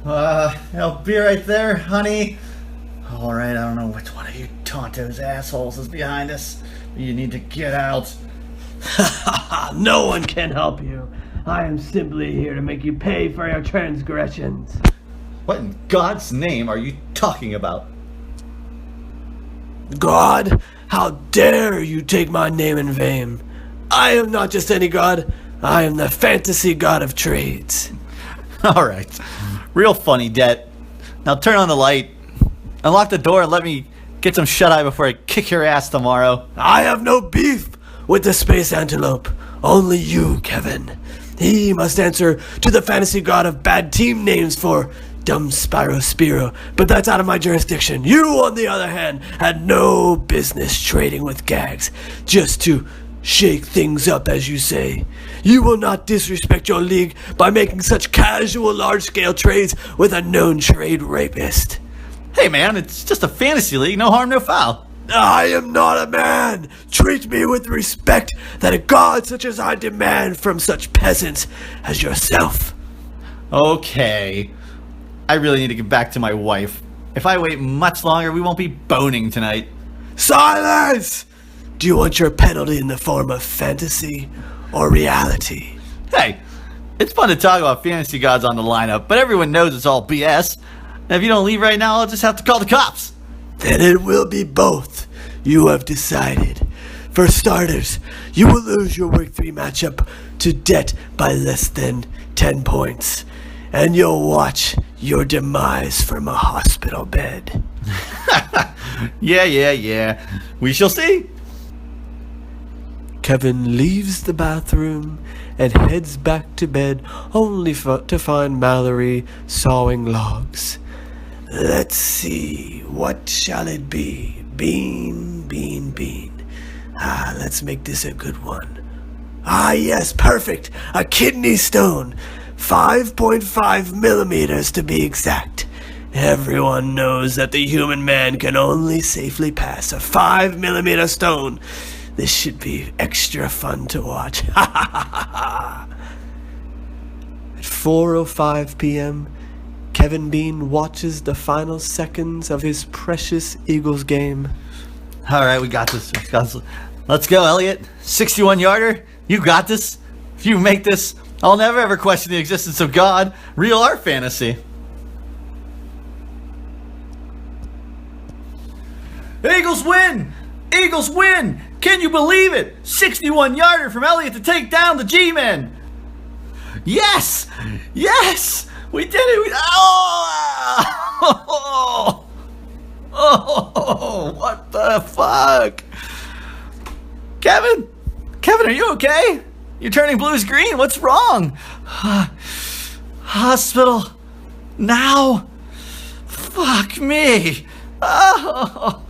I'll be right there, honey. Alright, I don't know which one of you Tonto's assholes is behind us. But you need to get out. No one can help you. I am simply here to make you pay for your transgressions. What in God's name are you talking about? God, how dare you take my name in vain? I am not just any god. I am the fantasy god of trades. Alright. Real funny, Debt. Now turn on the light. Unlock the door and let me get some shut-eye before I kick your ass tomorrow. I have no beef with the space antelope. Only you, Kevin. He must answer to the fantasy god of bad team names for dumb Spyro Spiro, but that's out of my jurisdiction. You, on the other hand, had no business trading with Gags, just to shake things up, as you say. You will not disrespect your league by making such casual, large-scale trades with a known trade rapist. Hey man, it's just a fantasy league, no harm, no foul. I am not a man. Treat me with respect that a god such as I demand from such peasants as yourself. Okay. I really need to get back to my wife. If I wait much longer, we won't be boning tonight. Silence! Do you want your penalty in the form of fantasy or reality? Hey, it's fun to talk about fantasy gods on the lineup, but everyone knows it's all BS. And if you don't leave right now, I'll just have to call the cops. Then it will be both. You have decided. For starters, you will lose your Week 3 matchup to debt by less than 10 points, and you'll watch your demise from a hospital bed. Yeah. We shall see. Kevin leaves the bathroom and heads back to bed only to find Mallory sawing logs. Let's see, what shall it be? Bean. Let's make this a good one. Yes, perfect. A kidney stone. 5.5 millimeters to be exact. Everyone knows that the human man can only safely pass a 5 millimeter stone. This should be extra fun to watch. At 4:05 p.m., Kevin Bean watches the final seconds of his precious Eagles game. All right, we got this. Let's go, Elliot. 61-yarder. You got this. If you make this, I'll never ever question the existence of God, real or fantasy. Eagles win! Eagles win! Can you believe it? 61-yarder from Elliott to take down the G-Men. Yes! Yes! We did it! Oh, what the fuck? Kevin, are you okay? You're turning blues green. What's wrong? Hospital. Now? Fuck me. Oh.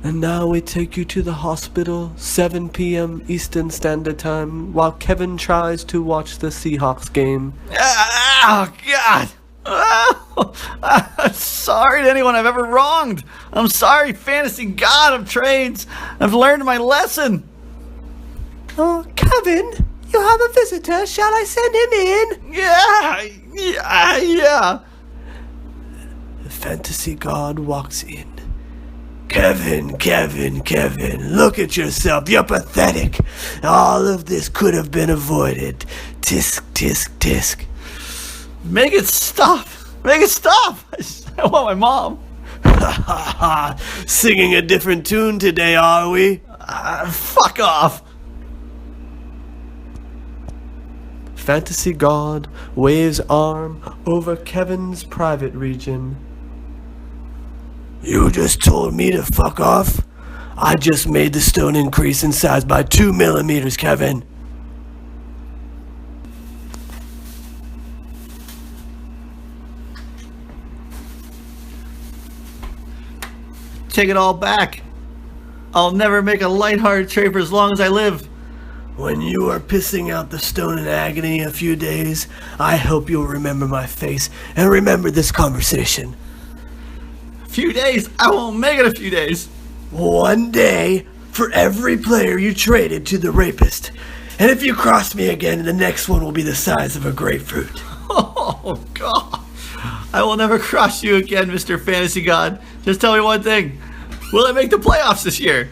And now we take you to the hospital, 7 p.m. Eastern Standard Time, while Kevin tries to watch the Seahawks game. Oh, God. Oh, I'm sorry to anyone I've ever wronged. I'm sorry, fantasy god of trades. I've learned my lesson. Oh, Kevin, you have a visitor. Shall I send him in? Yeah. The fantasy god walks in. Kevin, look at yourself. You're pathetic. All of this could have been avoided. Tisk, tisk, tisk. Make it stop. I want my mom. Singing a different tune today, are we? Fuck off. Fantasy God waves arm over Kevin's private region. You just told me to fuck off? I just made the stone increase in size by 2 millimeters, Kevin. Take it all back. I'll never make a lighthearted trade for as long as I live. When you are pissing out the stone in agony a few days, I hope you'll remember my face and remember this conversation. A few days? I won't make it a few days. 1 day for every player you traded to the rapist. And if you cross me again, the next one will be the size of a grapefruit. Oh, God. I will never cross you again, Mr. Fantasy God. Just tell me one thing. Will it make the playoffs this year?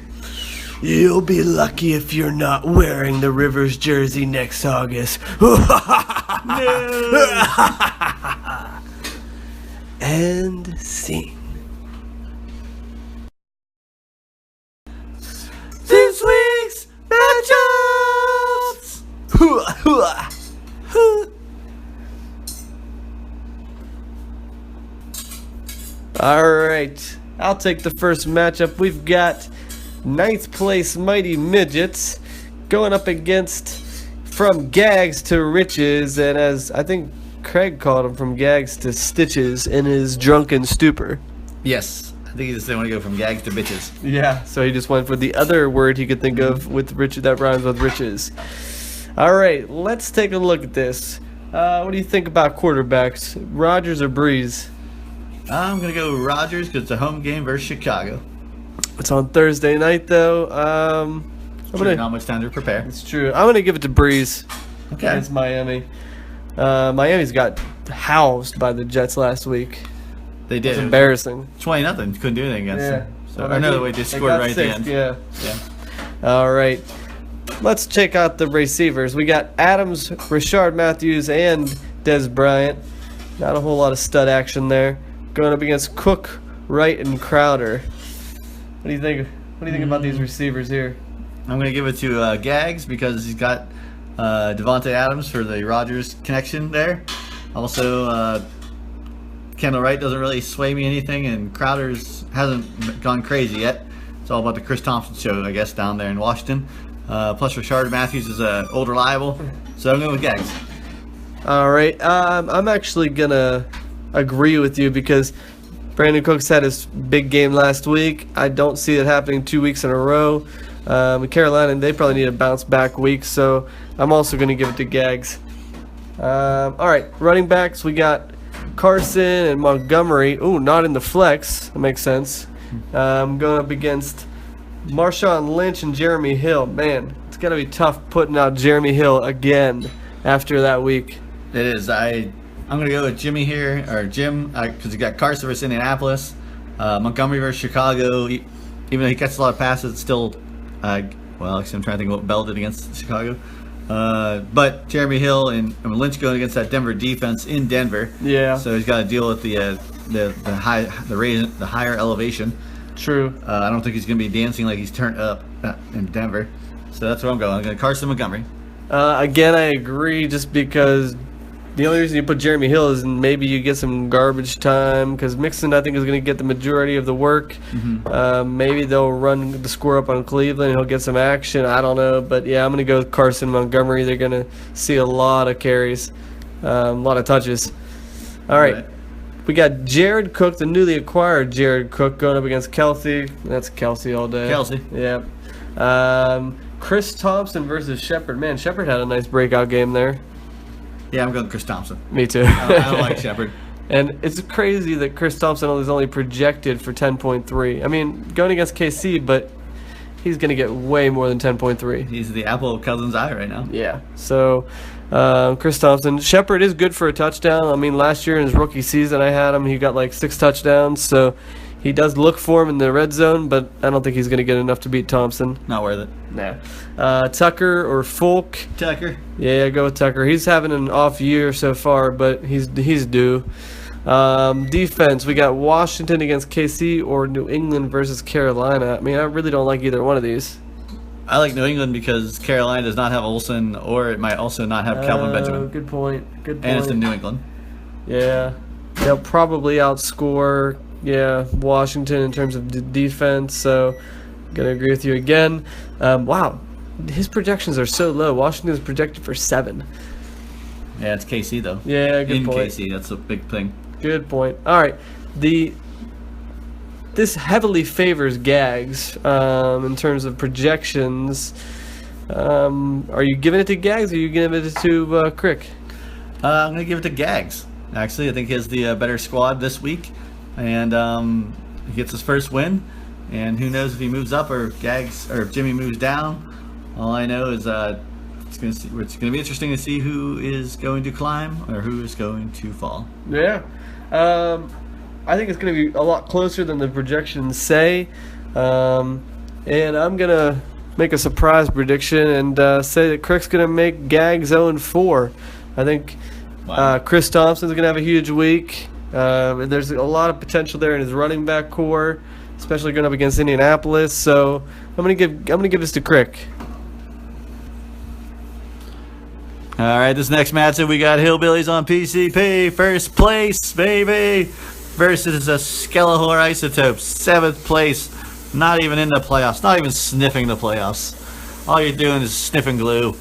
You'll be lucky if you're not wearing the Rivers jersey next August. And scene. This week's matchups! All right, I'll take the first matchup. We've got 9th place Mighty Midgets going up against From Gags to Riches, and as I think Craig called him, From Gags to Stitches in his drunken stupor. Yes, I think he just didn't want to go from gags to bitches. Yeah, so he just went for the other word he could think of with rich that rhymes with riches. All right, let's take a look at this. What do you think about quarterbacks, Rodgers or Breeze? I'm going to go Rodgers because it's a home game versus Chicago. It's on Thursday night, though. Not much time to prepare. It's true. I'm gonna give it to Breeze Okay. against Miami. Miami's got housed by the Jets last week. They It's did. embarrassing. 20-0. Couldn't do anything against them. So, or no, wait, they scored got right at the six, end. Yeah. Yeah. All right. Let's check out the receivers. We got Adams, Rashard Matthews, and Dez Bryant. Not a whole lot of stud action there. Going up against Cook, Wright, and Crowder. What do you think? What do you think about these receivers here? I'm going to give it to Gags because he's got Devontae Adams for the Rodgers connection there. Also, Kendall Wright doesn't really sway me anything, and Crowder's hasn't gone crazy yet. It's all about the Chris Thompson show, I guess, down there in Washington. Plus, Rashard Matthews is old reliable, so I'm going with Gags. All right, I'm actually gonna agree with you because Brandon Cooks had his big game last week. I don't see it happening 2 weeks in a row. Carolina, they probably need a bounce back week, so I'm also gonna give it to Gags. All right, running backs, we got Carson and Montgomery. Ooh, not in the flex. That makes sense. Going up against Marshawn Lynch and Jeremy Hill. Man, it's got to be tough putting out Jeremy Hill again after that week. It is. I'm going to go with Jimmy here, or Jim, because you got Carson versus Indianapolis, Montgomery versus Chicago. Even though he catches a lot of passes, it's still, well, actually, I'm trying to think of what Bell did against Chicago. But Jeremy Hill and Lynch going against that Denver defense in Denver. Yeah. So he's got to deal with the higher elevation. True. I don't think he's going to be dancing like he's turned up in Denver. So that's where I'm going. I'm going to Carson Montgomery. Again, I agree just because the only reason you put Jeremy Hill is maybe you get some garbage time because Mixon, I think, is going to get the majority of the work. Maybe they'll run the score up on Cleveland and he'll get some action. I don't know. But, yeah, I'm going to go with Carson Montgomery. They're going to see a lot of carries, a lot of touches. All right. We got Jared Cook, the newly acquired Jared Cook, going up against Kelsey. That's Kelsey all day. Kelsey. Yeah. Chris Thompson versus Shepard. Man, Shepard had a nice breakout game there. Yeah, I'm going Chris Thompson. Me too. I don't like Shepard. And it's crazy that Chris Thompson is only projected for 10.3. I mean, going against KC, but he's going to get way more than 10.3. He's the apple of Cousins' eye right now. Yeah. So, Chris Thompson. Shepard is good for a touchdown. I mean, last year in his rookie season, I had him. He got like 6 touchdowns. So, he does look for him in the red zone, but I don't think he's going to get enough to beat Thompson. Not worth it. Nah. Tucker or Folk. Tucker. Yeah, go with Tucker. He's having an off year so far, but he's due. Defense, we got Washington against KC or New England versus Carolina. I mean, I really don't like either one of these. I like New England because Carolina does not have Olsen, or it might also not have Calvin Benjamin. Good point. Good point. And it's in New England. Yeah. They'll probably outscore, Washington in terms of defense, so I'm going to agree with you again. Wow. His projections are so low. Washington's projected for 7. Yeah, it's KC, though. Yeah, good point. In KC, that's a big thing. Good point. All right. This heavily favors Gags in terms of projections. Are you giving it to Gags or are you giving it to Crick? I'm going to give it to Gags. Actually, I think he has the better squad this week. And he gets his first win. And who knows if he moves up or Gags or if Jimmy moves down. All I know is it's going to be interesting to see who is going to climb or who is going to fall. Yeah. I think it's going to be a lot closer than the projections say. And I'm going to make a surprise prediction and say that Crick's going to make Gags 0-4. I think Chris Thompson's going to have a huge week. There's a lot of potential there in his running back core, especially going up against Indianapolis. So I'm going to give this to Crick. All right, this next matchup, we got Hillbillies on PCP, first place, baby, versus a Skellahor Isotopes, 7th place, not even in the playoffs, not even sniffing the playoffs. All you're doing is sniffing glue.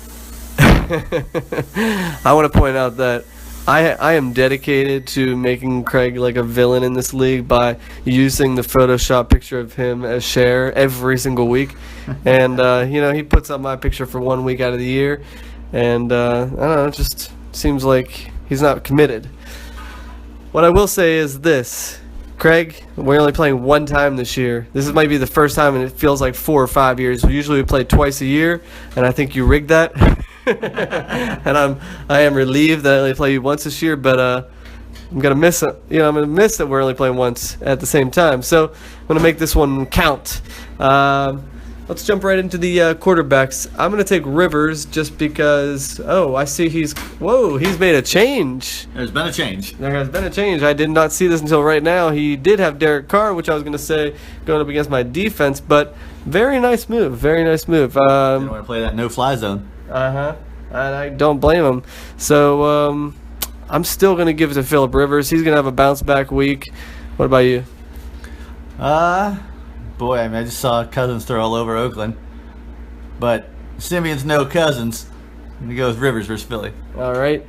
I want to point out that I am dedicated to making Craig like a villain in this league by using the Photoshop picture of him as Cher every single week. And, he puts up my picture for 1 week out of the year. And, I don't know, it just seems like he's not committed. What I will say is this. Craig, we're only playing 1 time this year. This might be the first time, and it feels like 4 or 5 years. Usually we play twice a year, and I think you rigged that. And I am relieved that I only play you once this year, but I'm gonna miss it. I'm gonna miss that we're only playing once at the same time. So I'm gonna make this one count. Let's let's jump right into the quarterbacks. I'm going to take Rivers just because, I see he's made a change. There's been a change. There has been a change. I did not see this until right now. He did have Derek Carr, which I was going to say going up against my defense, but very nice move. Very nice move. Didn't want to play that no-fly zone. And I don't blame him. So I'm still going to give it to Phillip Rivers. He's going to have a bounce-back week. What about you? Boy, I mean, I just saw Cousins throw all over Oakland. But Simeon's no Cousins. I'm going to go with Rivers versus Philly. All right.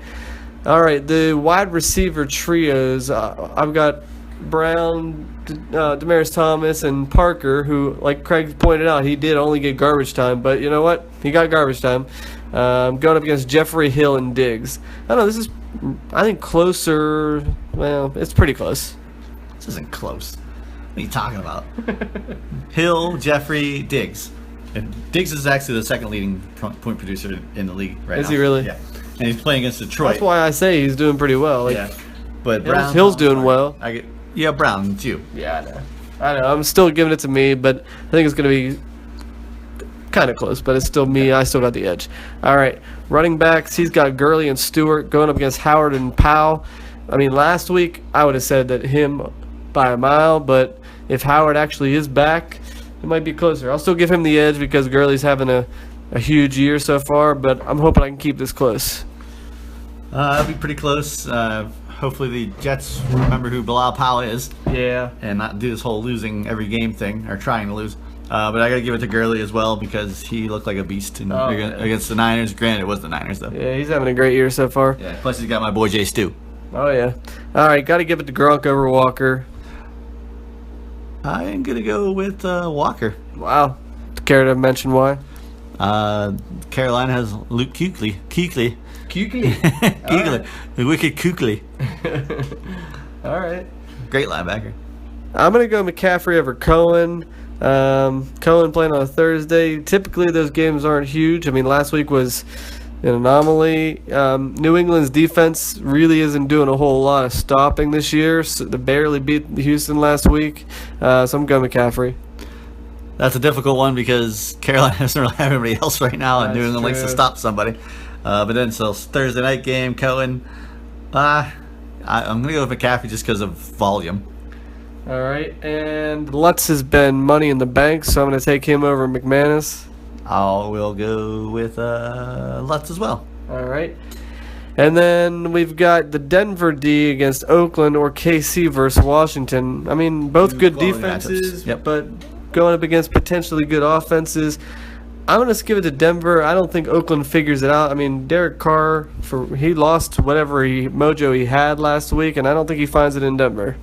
The wide receiver trios, I've got Brown, Demaryius Thomas, and Parker, who, like Craig pointed out, he did only get garbage time. But you know what? He got garbage time. Going up against Jeffrey Hill and Diggs. I don't know. This is, I think, closer. Well, it's pretty close. This isn't close. What are you talking about? Hill, Jeffrey, Diggs. And Diggs is actually the second leading point producer in the league right now. Is he really? Yeah. And he's playing against Detroit. That's why I say he's doing pretty well. Yeah. But Hill's doing well. Brown, it's you. Yeah, I know. I'm still giving it to me, but I think it's going to be kind of close, but it's still me. I still got the edge. All right. Running backs, he's got Gurley and Stewart going up against Howard and Powell. I mean, last week I would have said that him by a mile, but if Howard actually is back, it might be closer. I'll still give him the edge because Gurley's having a huge year so far, but I'm hoping I can keep this close. It'll be pretty close. Hopefully the Jets remember who Bilal Powell is. Yeah. And not do this whole losing every game thing, or trying to lose. But I got to give it to Gurley as well because he looked like a beast against the Niners. Granted, it was the Niners, though. Yeah, he's having a great year so far. Yeah. Plus, he's got my boy Jay Stu. Oh, yeah. All right, got to give it to Gronk over Walker. I'm going to go with Walker. Wow. Care to mention why? Carolina has Luke Kuechly. Kuechly. Right. The wicked Kuechly. All right. Great linebacker. I'm going to go McCaffrey over Cohen. Cohen playing on a Thursday. Typically, those games aren't huge. I mean, last week was an anomaly. New England's defense really isn't doing a whole lot of stopping this year. So they barely beat Houston last week. So I'm going McCaffrey. That's a difficult one because Carolina doesn't really have anybody else right now, and New England likes to stop somebody. But then, so Thursday night game, Cohen. I'm going to go with McCaffrey just because of volume. All right, and Lutz has been money in the bank, so I'm going to take him over McManus. We'll go with Lutz as well. All right. And then we've got the Denver D against Oakland or KC versus Washington. I mean, both good defenses, yep. But going up against potentially good offenses. I'm going to give it to Denver. I don't think Oakland figures it out. I mean, Derek Carr, he lost whatever mojo he had last week, and I don't think he finds it in Denver.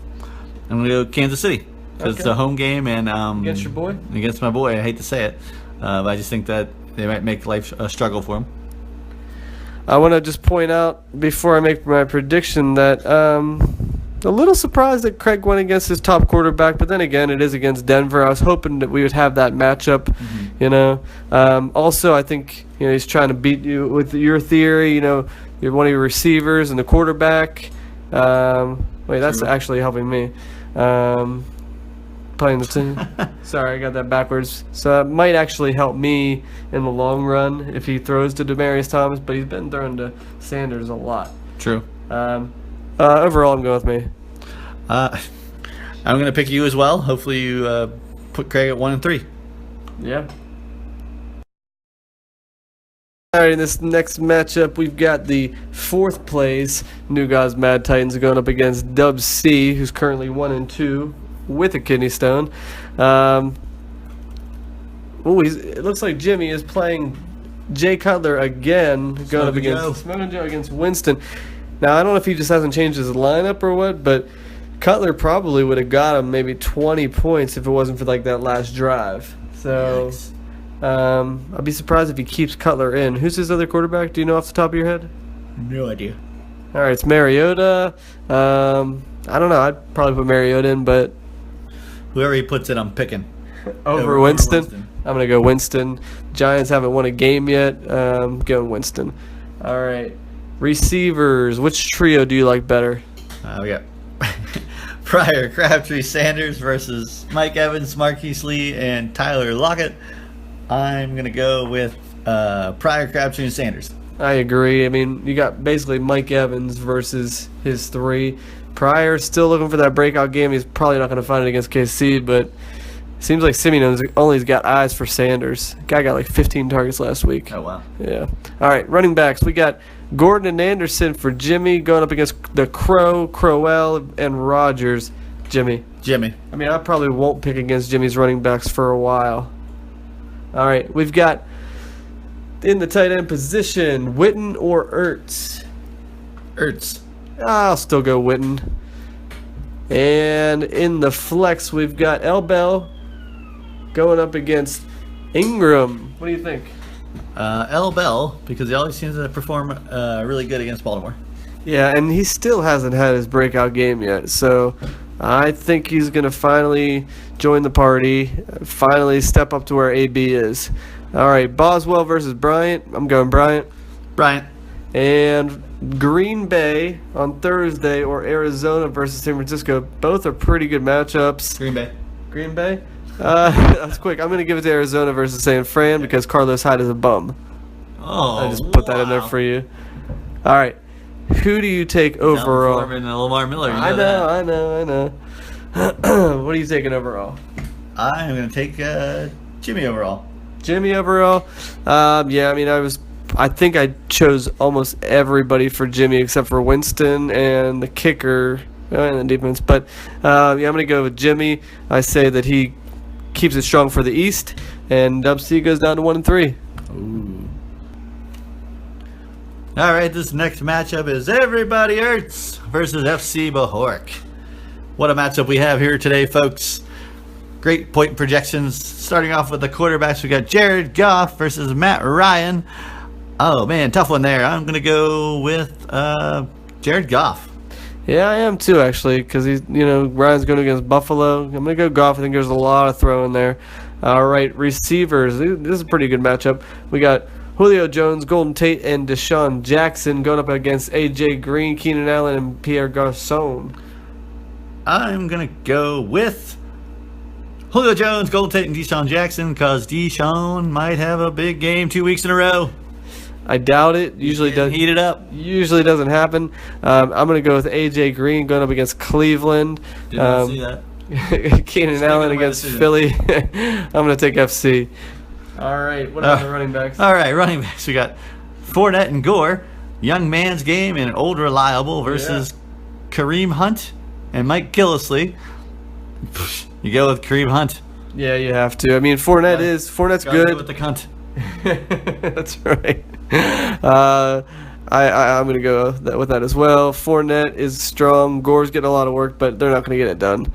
I'm going to go Kansas City because it's a home game. And against your boy? Against my boy. I hate to say it. But I just think that they might make life a struggle for him. I want to just point out before I make my prediction that a little surprised that Craig went against his top quarterback, but then again, it is against Denver. I was hoping that we would have that matchup, you know. Also, I think he's trying to beat you with your theory. You're one of your receivers and the quarterback. That's actually helping me. Playing the team. Sorry, I got that backwards. So it might actually help me in the long run if he throws to Demaryius Thomas, but he's been throwing to Sanders a lot. True. Overall, I'm going with me. I'm going to pick you as well. Hopefully you put Craig at 1-3. Yeah. All right, in this next matchup, we've got the fourth place New Gods Mad Titans going up against Dub C, who's currently 1-2 with a kidney stone. It looks like Jimmy is playing Jay Cutler again, going up against Smoking Joe against Winston. Now, I don't know if he just hasn't changed his lineup or what, but Cutler probably would have got him maybe 20 points if it wasn't for that last drive. So I'd be surprised if he keeps Cutler in. Who's his other quarterback? Do you know off the top of your head? No idea. All right, it's Mariota. I don't know. I'd probably put Mariota in, but whoever he puts in, I'm picking. Over Winston? I'm going to go Winston. Giants haven't won a game yet. Going Winston. All right. Receivers. Which trio do you like better? We got Pryor, Crabtree, Sanders versus Mike Evans, Marquise Lee, and Tyler Lockett. I'm going to go with Pryor, Crabtree, and Sanders. I agree. I mean, you got basically Mike Evans versus his 3. Pryor still looking for that breakout game. He's probably not going to find it against KC, but it seems like Simeone's only's got eyes for Sanders. Guy got like 15 targets last week. Oh, wow. Yeah. All right, running backs. We got Gordon and Anderson for Jimmy going up against the Crowell, and Rogers. Jimmy. I mean, I probably won't pick against Jimmy's running backs for a while. All right, we've got in the tight end position, Witten or Ertz. Ertz. I'll still go Witten. And in the flex, we've got L. Bell going up against Ingram. What do you think? L. Bell, because he always seems to perform really good against Baltimore. Yeah, and he still hasn't had his breakout game yet, so I think he's going to finally join the party, finally step up to where AB is. All right, Boswell versus Bryant. I'm going Bryant. And Green Bay on Thursday or Arizona versus San Francisco. Both are pretty good matchups. Green Bay? That's quick. I'm going to give it to Arizona versus San Fran because Carlos Hyde is a bum. Oh, I just put that in there for you. All right. Who do you take overall? And Lamar Miller. I know. What are you taking overall? I'm going to take Jimmy overall. Jimmy overall? Yeah, I mean, I think I chose almost everybody for Jimmy except for Winston and the kicker and the defense. But, yeah, I'm going to go with Jimmy. I say that he keeps it strong for the East, and Dub C goes down to 1-3. Ooh. All right, this next matchup is Everybody Ertz versus FC Bahork. What a matchup we have here today, folks. Great point projections. Starting off with the quarterbacks, we got Jared Goff versus Matt Ryan. Oh, man, tough one there. I'm going to go with Jared Goff. Yeah, I am too, actually, because Ryan's going against Buffalo. I'm going to go Goff. I think there's a lot of throw in there. All right, receivers. This is a pretty good matchup. We got Julio Jones, Golden Tate, and Deshaun Jackson going up against A.J. Green, Keenan Allen, and Pierre Garçon. I'm going to go with Julio Jones, Golden Tate, and Deshaun Jackson because Deshaun might have a big game 2 weeks in a row. I doubt it. Usually does heat it up. Usually doesn't happen. I'm going to go with A.J. Green going up against Cleveland. Didn't see that. Keenan Allen against Philly. I'm going to take FC. All right, what are the running backs? All right, running backs. We got Fournette and Gore, young man's game and old reliable versus Kareem Hunt and Mike Gillislee. You go with Kareem Hunt. Yeah, you have to. I mean, Fournette's good. Go with the cunt. That's right. I'm going to go with that as well. Fournette is strong. Gore's getting a lot of work, but they're not going to get it done.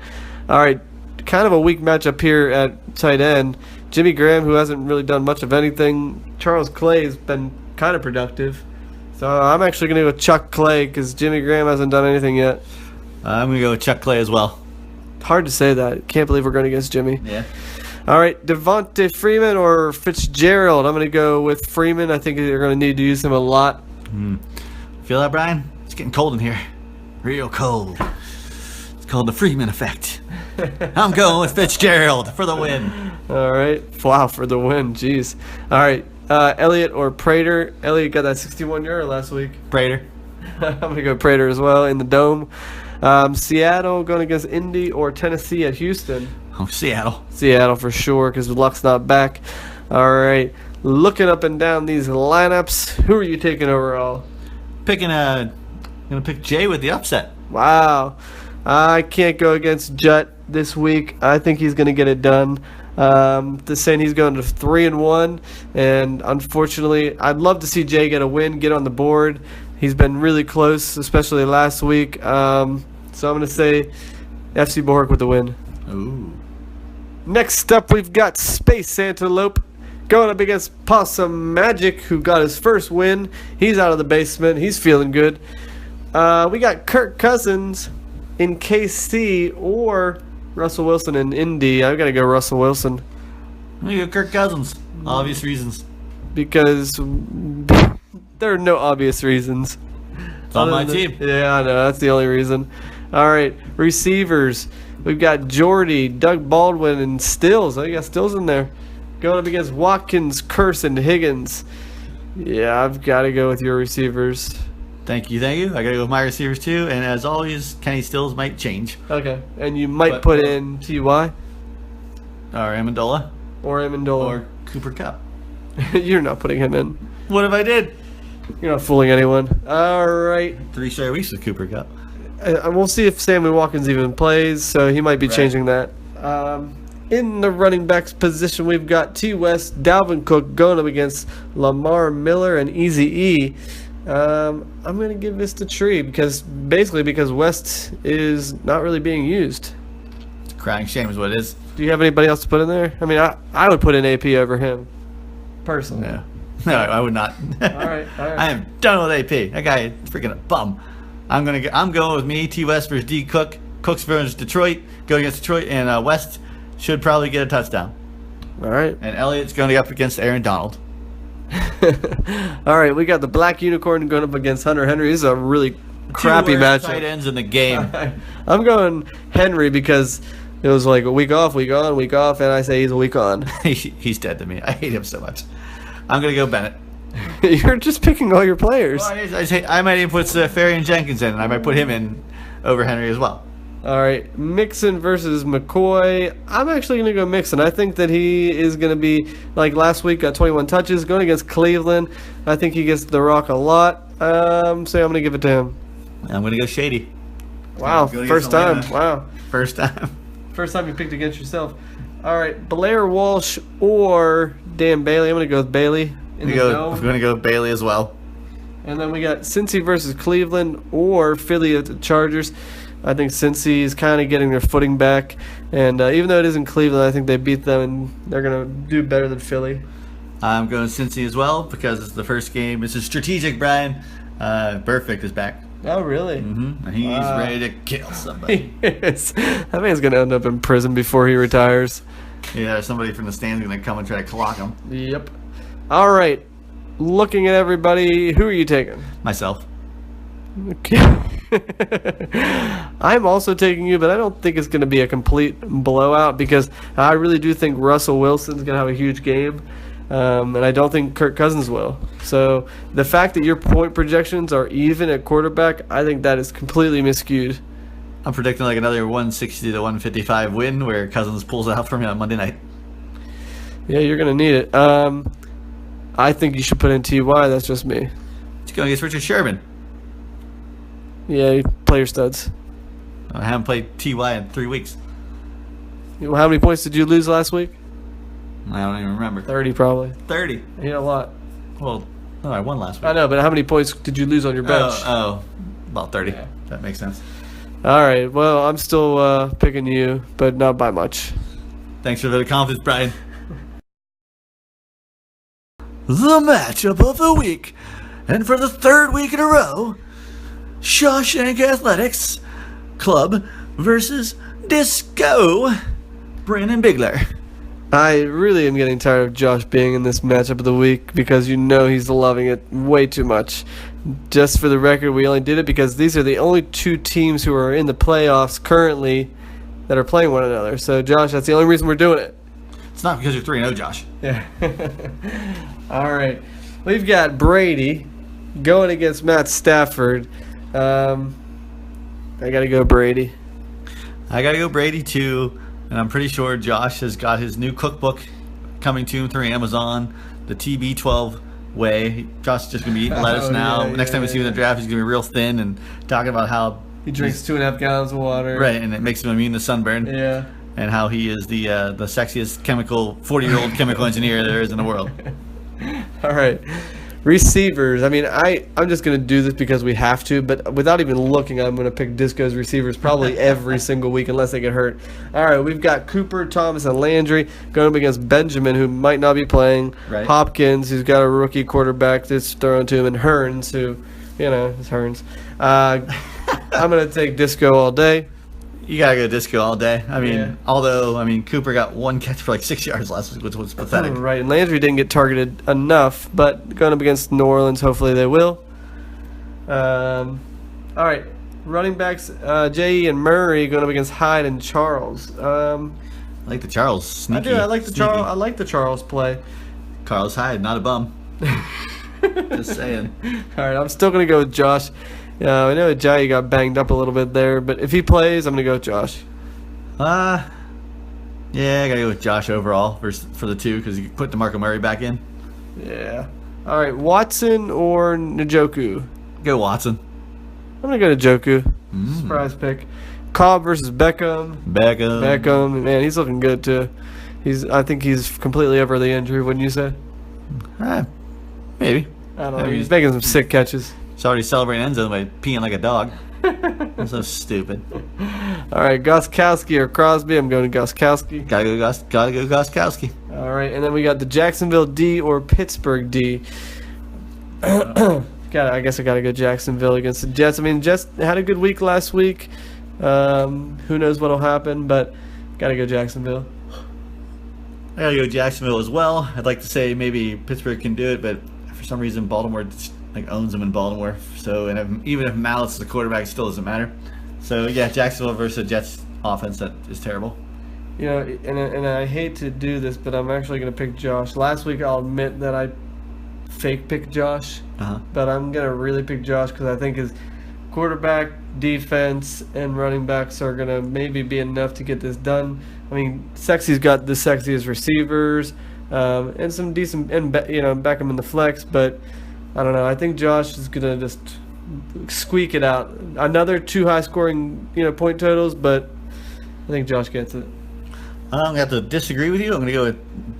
All right, kind of a weak matchup here at tight end. Jimmy Graham, who hasn't really done much of anything. Charles Clay's been kind of productive. So I'm actually going to go with Chuck Clay because Jimmy Graham hasn't done anything yet. I'm going to go with Chuck Clay as well. Hard to say that. Can't believe we're going against Jimmy. Yeah. All right, Devontae Freeman or Fitzgerald. I'm going to go with Freeman. I think they're going to need to use him a lot. Feel that, Brian? It's getting cold in here. Real cold. It's called the Freeman effect. I'm going with Fitzgerald for the win. All right. Wow, for the win. Jeez. All right. Elliott or Prater. Elliott got that 61-yarder last week. Prater. I'm going to go Prater as well in the Dome. Seattle going against Indy or Tennessee at Houston. Oh, Seattle. Seattle for sure because Luck's not back. All right. Looking up and down these lineups, who are you taking overall? I'm going to pick Jay with the upset. Wow. I can't go against Jutt this week. I think he's going to get it done. Just saying he's going to 3-1, and unfortunately, I'd love to see Jay get a win, get on the board. He's been really close, especially last week. So I'm going to say FC Bahork with the win. Ooh. Next up, we've got Space Antelope going up against Possum Magic, who got his first win. He's out of the basement. He's feeling good. We got Kirk Cousins in KC or Russell Wilson in Indy. I've got to go Russell Wilson. You go Kirk Cousins. Obvious reasons. Because there are no obvious reasons. It's on my team. Yeah, I know. That's the only reason. All right. Receivers. We've got Jordy, Doug Baldwin, and Stills. Oh, you got Stills in there. going up against Watkins, Curse, and Higgins. Yeah, I've got to go with your receivers. Thank you. I gotta go with my receivers too. And as always, Kenny Stills might change. Okay, and you might But- put in Ty Or Amendola. or Amendola. Or Cooper Cup. You're not putting him in. What if I did? You're not fooling anyone. All right. 3 straight weeks with Cooper Cup. We'll see if Sammy Watkins even plays, so he might be Right. changing that. In the running backs position, we've got T. West, Dalvin Cook going up against Lamar Miller and Easy E. I'm going to give this to Tree because West is not really being used. It's a crying shame is what it is. Do you have anybody else to put in there? I mean, I would put in AP over him, personally. No. No, I would not. All right. I am done with AP. That guy is freaking a bum. I'm going with me, T. West versus D. Cook. Cook's versus Detroit. Go against Detroit, and West should probably get a touchdown. All right. And Elliott's going up against Aaron Donald. All right, we got the Black Unicorn going up against Hunter Henry. This is a really crappy Two worst tight matchup. ends in the game. I'm going Henry because it was like a week off, week on, week off, and I say he's a week on. He's dead to me. I hate him so much. I'm going to go Bennett. You're just picking all your players. Well, I might even put Ferry and Jenkins in, and I might put him in over Henry as well. All right, Mixon versus McCoy. I'm actually going to go Mixon. I think that he is going to be, like last week, got 21 touches, going against Cleveland. I think he gets the rock a lot. So I'm going to give it to him. I'm going to go Shady. Wow, Go against first time. Atlanta. Wow. First time. First time you picked against yourself. All right, Blair Walsh or Dan Bailey. I'm going to go with Bailey. I'm going to go Bailey as well. And then we got Cincy versus Cleveland or Philly at the Chargers. I think Cincy is kind of getting their footing back. And even though it isn't Cleveland, I think they beat them and they're going to do better than Philly. I'm going Cincy as well because it's the first game. This is strategic, Brian. Perfect is back. Oh, really? And he's ready to kill somebody. Yes. That man's going to end up in prison before he retires. Yeah, somebody from the stands is going to come and try to clock him. Yep. All right. Looking at everybody, who are you taking? Myself. Okay. I'm also taking you, but I don't think it's going to be a complete blowout because I really do think Russell Wilson's going to have a huge game, and I don't think Kirk Cousins will. So the fact that your point projections are even at quarterback, I think that is completely miscued. I'm predicting like another 160 to 155 win where Cousins pulls it out for me on Monday night. Yeah, you're going to need it. I think you should put in Ty. That's just me. He's going against Richard Sherman. Yeah, you play your studs. I haven't played TY in 3 weeks. How many points did you lose last week? I don't even remember. 30 probably. 30. You hit a lot. Well, no, I won last week. I know, but how many points did you lose on your bench? About 30. Yeah. That makes sense. All right. Well, I'm still picking you, but not by much. Thanks for the confidence, Brian. The matchup of the week, and for the 3rd week in a row, Shawshank Athletics Club versus Disco Brandon Bigler. I really am getting tired of Josh being in this matchup of the week because you know he's loving it way too much. Just for the record, we only did it because these are the only 2 teams who are in the playoffs currently that are playing one another. So, Josh, that's the only reason we're doing it. It's not because you're 3-0, Josh. Yeah. All right. We've got Brady going against Matt Stafford. I got to go Brady. I gotta go Brady too, and I'm pretty sure Josh has got his new cookbook coming to him through Amazon, the TB12 way. Josh is just gonna be eating lettuce now. Yeah, Next time we see him in the draft, he's gonna be real thin and talking about how He drinks 2.5 gallons of water. right, and it makes him immune to sunburn. Yeah. And how he is the sexiest 40-year-old chemical engineer there is in the world. All right. Receivers. I mean, I'm just going to do this because we have to, but without even looking, I'm going to pick Disco's receivers probably every single week unless they get hurt. All right, we've got Cooper, Thomas, and Landry going up against Benjamin, who might not be playing. Right. Hopkins, who's got a rookie quarterback that's thrown to him, and Hearns, who, you know, is Hearns. I'm going to take Disco all day. You gotta go Disco all day. I mean, Yeah. Cooper got 1 catch for like 6 yards last week, which was pathetic. Right, and Landry didn't get targeted enough, but going up against New Orleans, hopefully they will. All right, running backs, J.E. and Murray going up against Hyde and Charles. like the Charles. I Sneaky. do. I like the sneaky. Charles. I like the Charles play. Carlos Hyde, not a bum. Just saying. All right, I'm still gonna go with Josh. I know Ajayi got banged up a little bit there, but if he plays, I'm gonna go with Josh. Yeah, I gotta go with Josh overall for the 2 because you put DeMarco Murray back in. Yeah. All right, Watson or Njoku? Go Watson. I'm gonna go to Njoku. Surprise pick. Cobb versus Beckham. Beckham, man, he's looking good too. I think he's completely over the injury. Wouldn't you say? Maybe. I don't know. Maybe. He's making some sick catches. He's already celebrating end zone by peeing like a dog. That's so stupid. All right, Gostkowski or Crosby? I'm going to Gostkowski. Gotta go Gostkowski. All right, and then we got the Jacksonville D or Pittsburgh D. I guess I gotta go Jacksonville against the Jets. I mean, Jets had a good week last week. Who knows what'll happen, but gotta go Jacksonville. I gotta go Jacksonville as well. I'd like to say maybe Pittsburgh can do it, but for some reason Baltimore just, owns them in Baltimore. So, even if Mallett's the quarterback, it still doesn't matter. So yeah, Jacksonville versus the Jets offense that is terrible. You know, and I hate to do this, but I'm actually gonna pick Josh. Last week, I'll admit that I fake picked Josh, but I'm gonna really pick Josh because I think his quarterback, defense, and running backs are gonna maybe be enough to get this done. I mean, Sexy's got the sexiest receivers, and some decent, and back him in the flex. But I don't know. I think Josh is gonna just squeak it out. Another 2 high-scoring, point totals, but I think Josh gets it. I'm gonna have to disagree with you. I'm gonna go with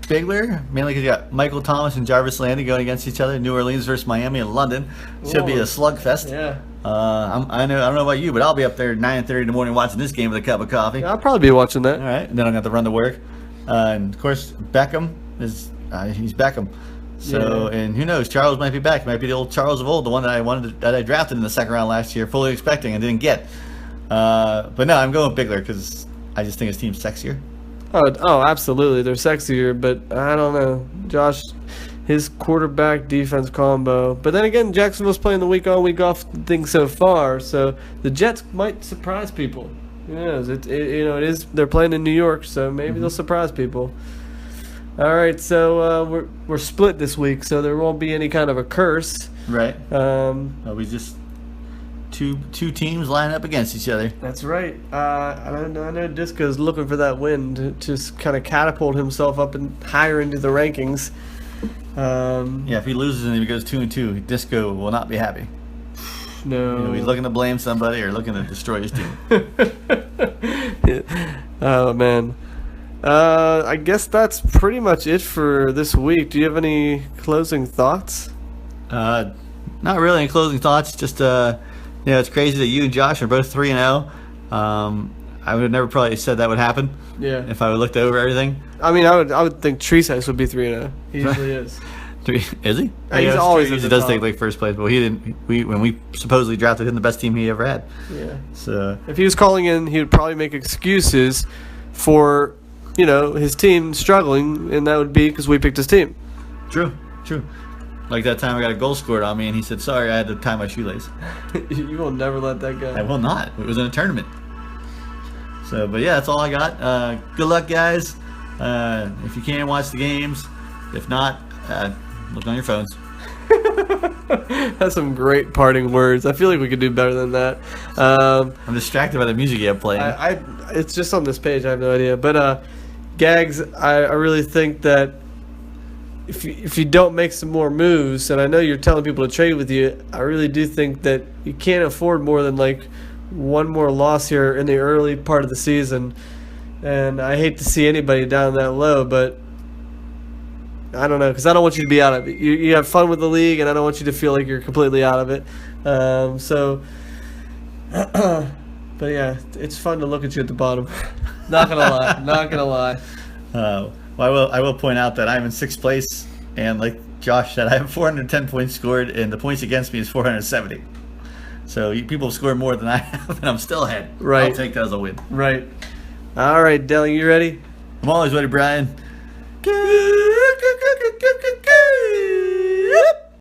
Bigler, mainly because you got Michael Thomas and Jarvis Landry going against each other. New Orleans versus Miami and London should be a slugfest. Yeah. I don't know about you, but I'll be up there at 9:30 in the morning watching this game with a cup of coffee. I'll probably be watching that. All right, and then I'm gonna have to run to work. And of course, Beckham is he's Beckham. So, and who knows? Charles might be back. He might be the old Charles of old, the one that I drafted in the second round last year, fully expecting and didn't get. But no, I'm going with Bigler because I just think his team's sexier. Oh, absolutely. They're sexier, but I don't know. Josh, his quarterback defense combo. But then again, Jacksonville's playing the week on, week off thing so far, so the Jets might surprise people. Who knows? It is. They're playing in New York, so maybe they'll surprise people. All right, so we're split this week, so there won't be any kind of a curse. Right. We just two teams line up against each other. That's right. I know Disco's looking for that win to just kind of catapult himself up and higher into the rankings. Yeah, if he loses and he goes 2-2, Disco will not be happy. No. He's looking to blame somebody or looking to destroy his team. Oh man. I guess that's pretty much it for this week. Do you have any closing thoughts? Not really any closing thoughts. Just it's crazy that you and Josh are both 3-0. I would have never probably said that would happen. Yeah. If I would looked over everything. I mean, I would think Treesize would be 3-0. He usually is. Is he? He's always he at the does top. take like first place, but he didn't. When we supposedly drafted him, the best team he ever had. Yeah. So If he was calling in, he would probably make excuses for, his team struggling, and that would be because we picked his team. true. Like that time I got a goal scored on me, and he said, "Sorry, I had to tie my shoelace." You will never let that go. I will not. It was in a tournament. So, but yeah, that's all I got. Good luck, guys. If you can, watch the games. If not, look on your phones. That's some great parting words. I feel like we could do better than that. I'm distracted by the music you have playing. It's just on this page. I have no idea. But Gags, I really think that if you don't make some more moves, and I know you're telling people to trade with you, I really do think that you can't afford more than like one more loss here in the early part of the season. And I hate to see anybody down that low, but I don't know, because I don't want you to be out of it. You have fun with the league, and I don't want you to feel like you're completely out of it. But yeah, it's fun to look at you at the bottom. Not gonna lie. Well, I will point out that I'm in 6th place, and like Josh said, I have 410 points scored, and the points against me is 470. So people have scored more than I have, and I'm still ahead. Right. I'll take that as a win. Right. All right, Delling, you ready? I'm always ready, Brian.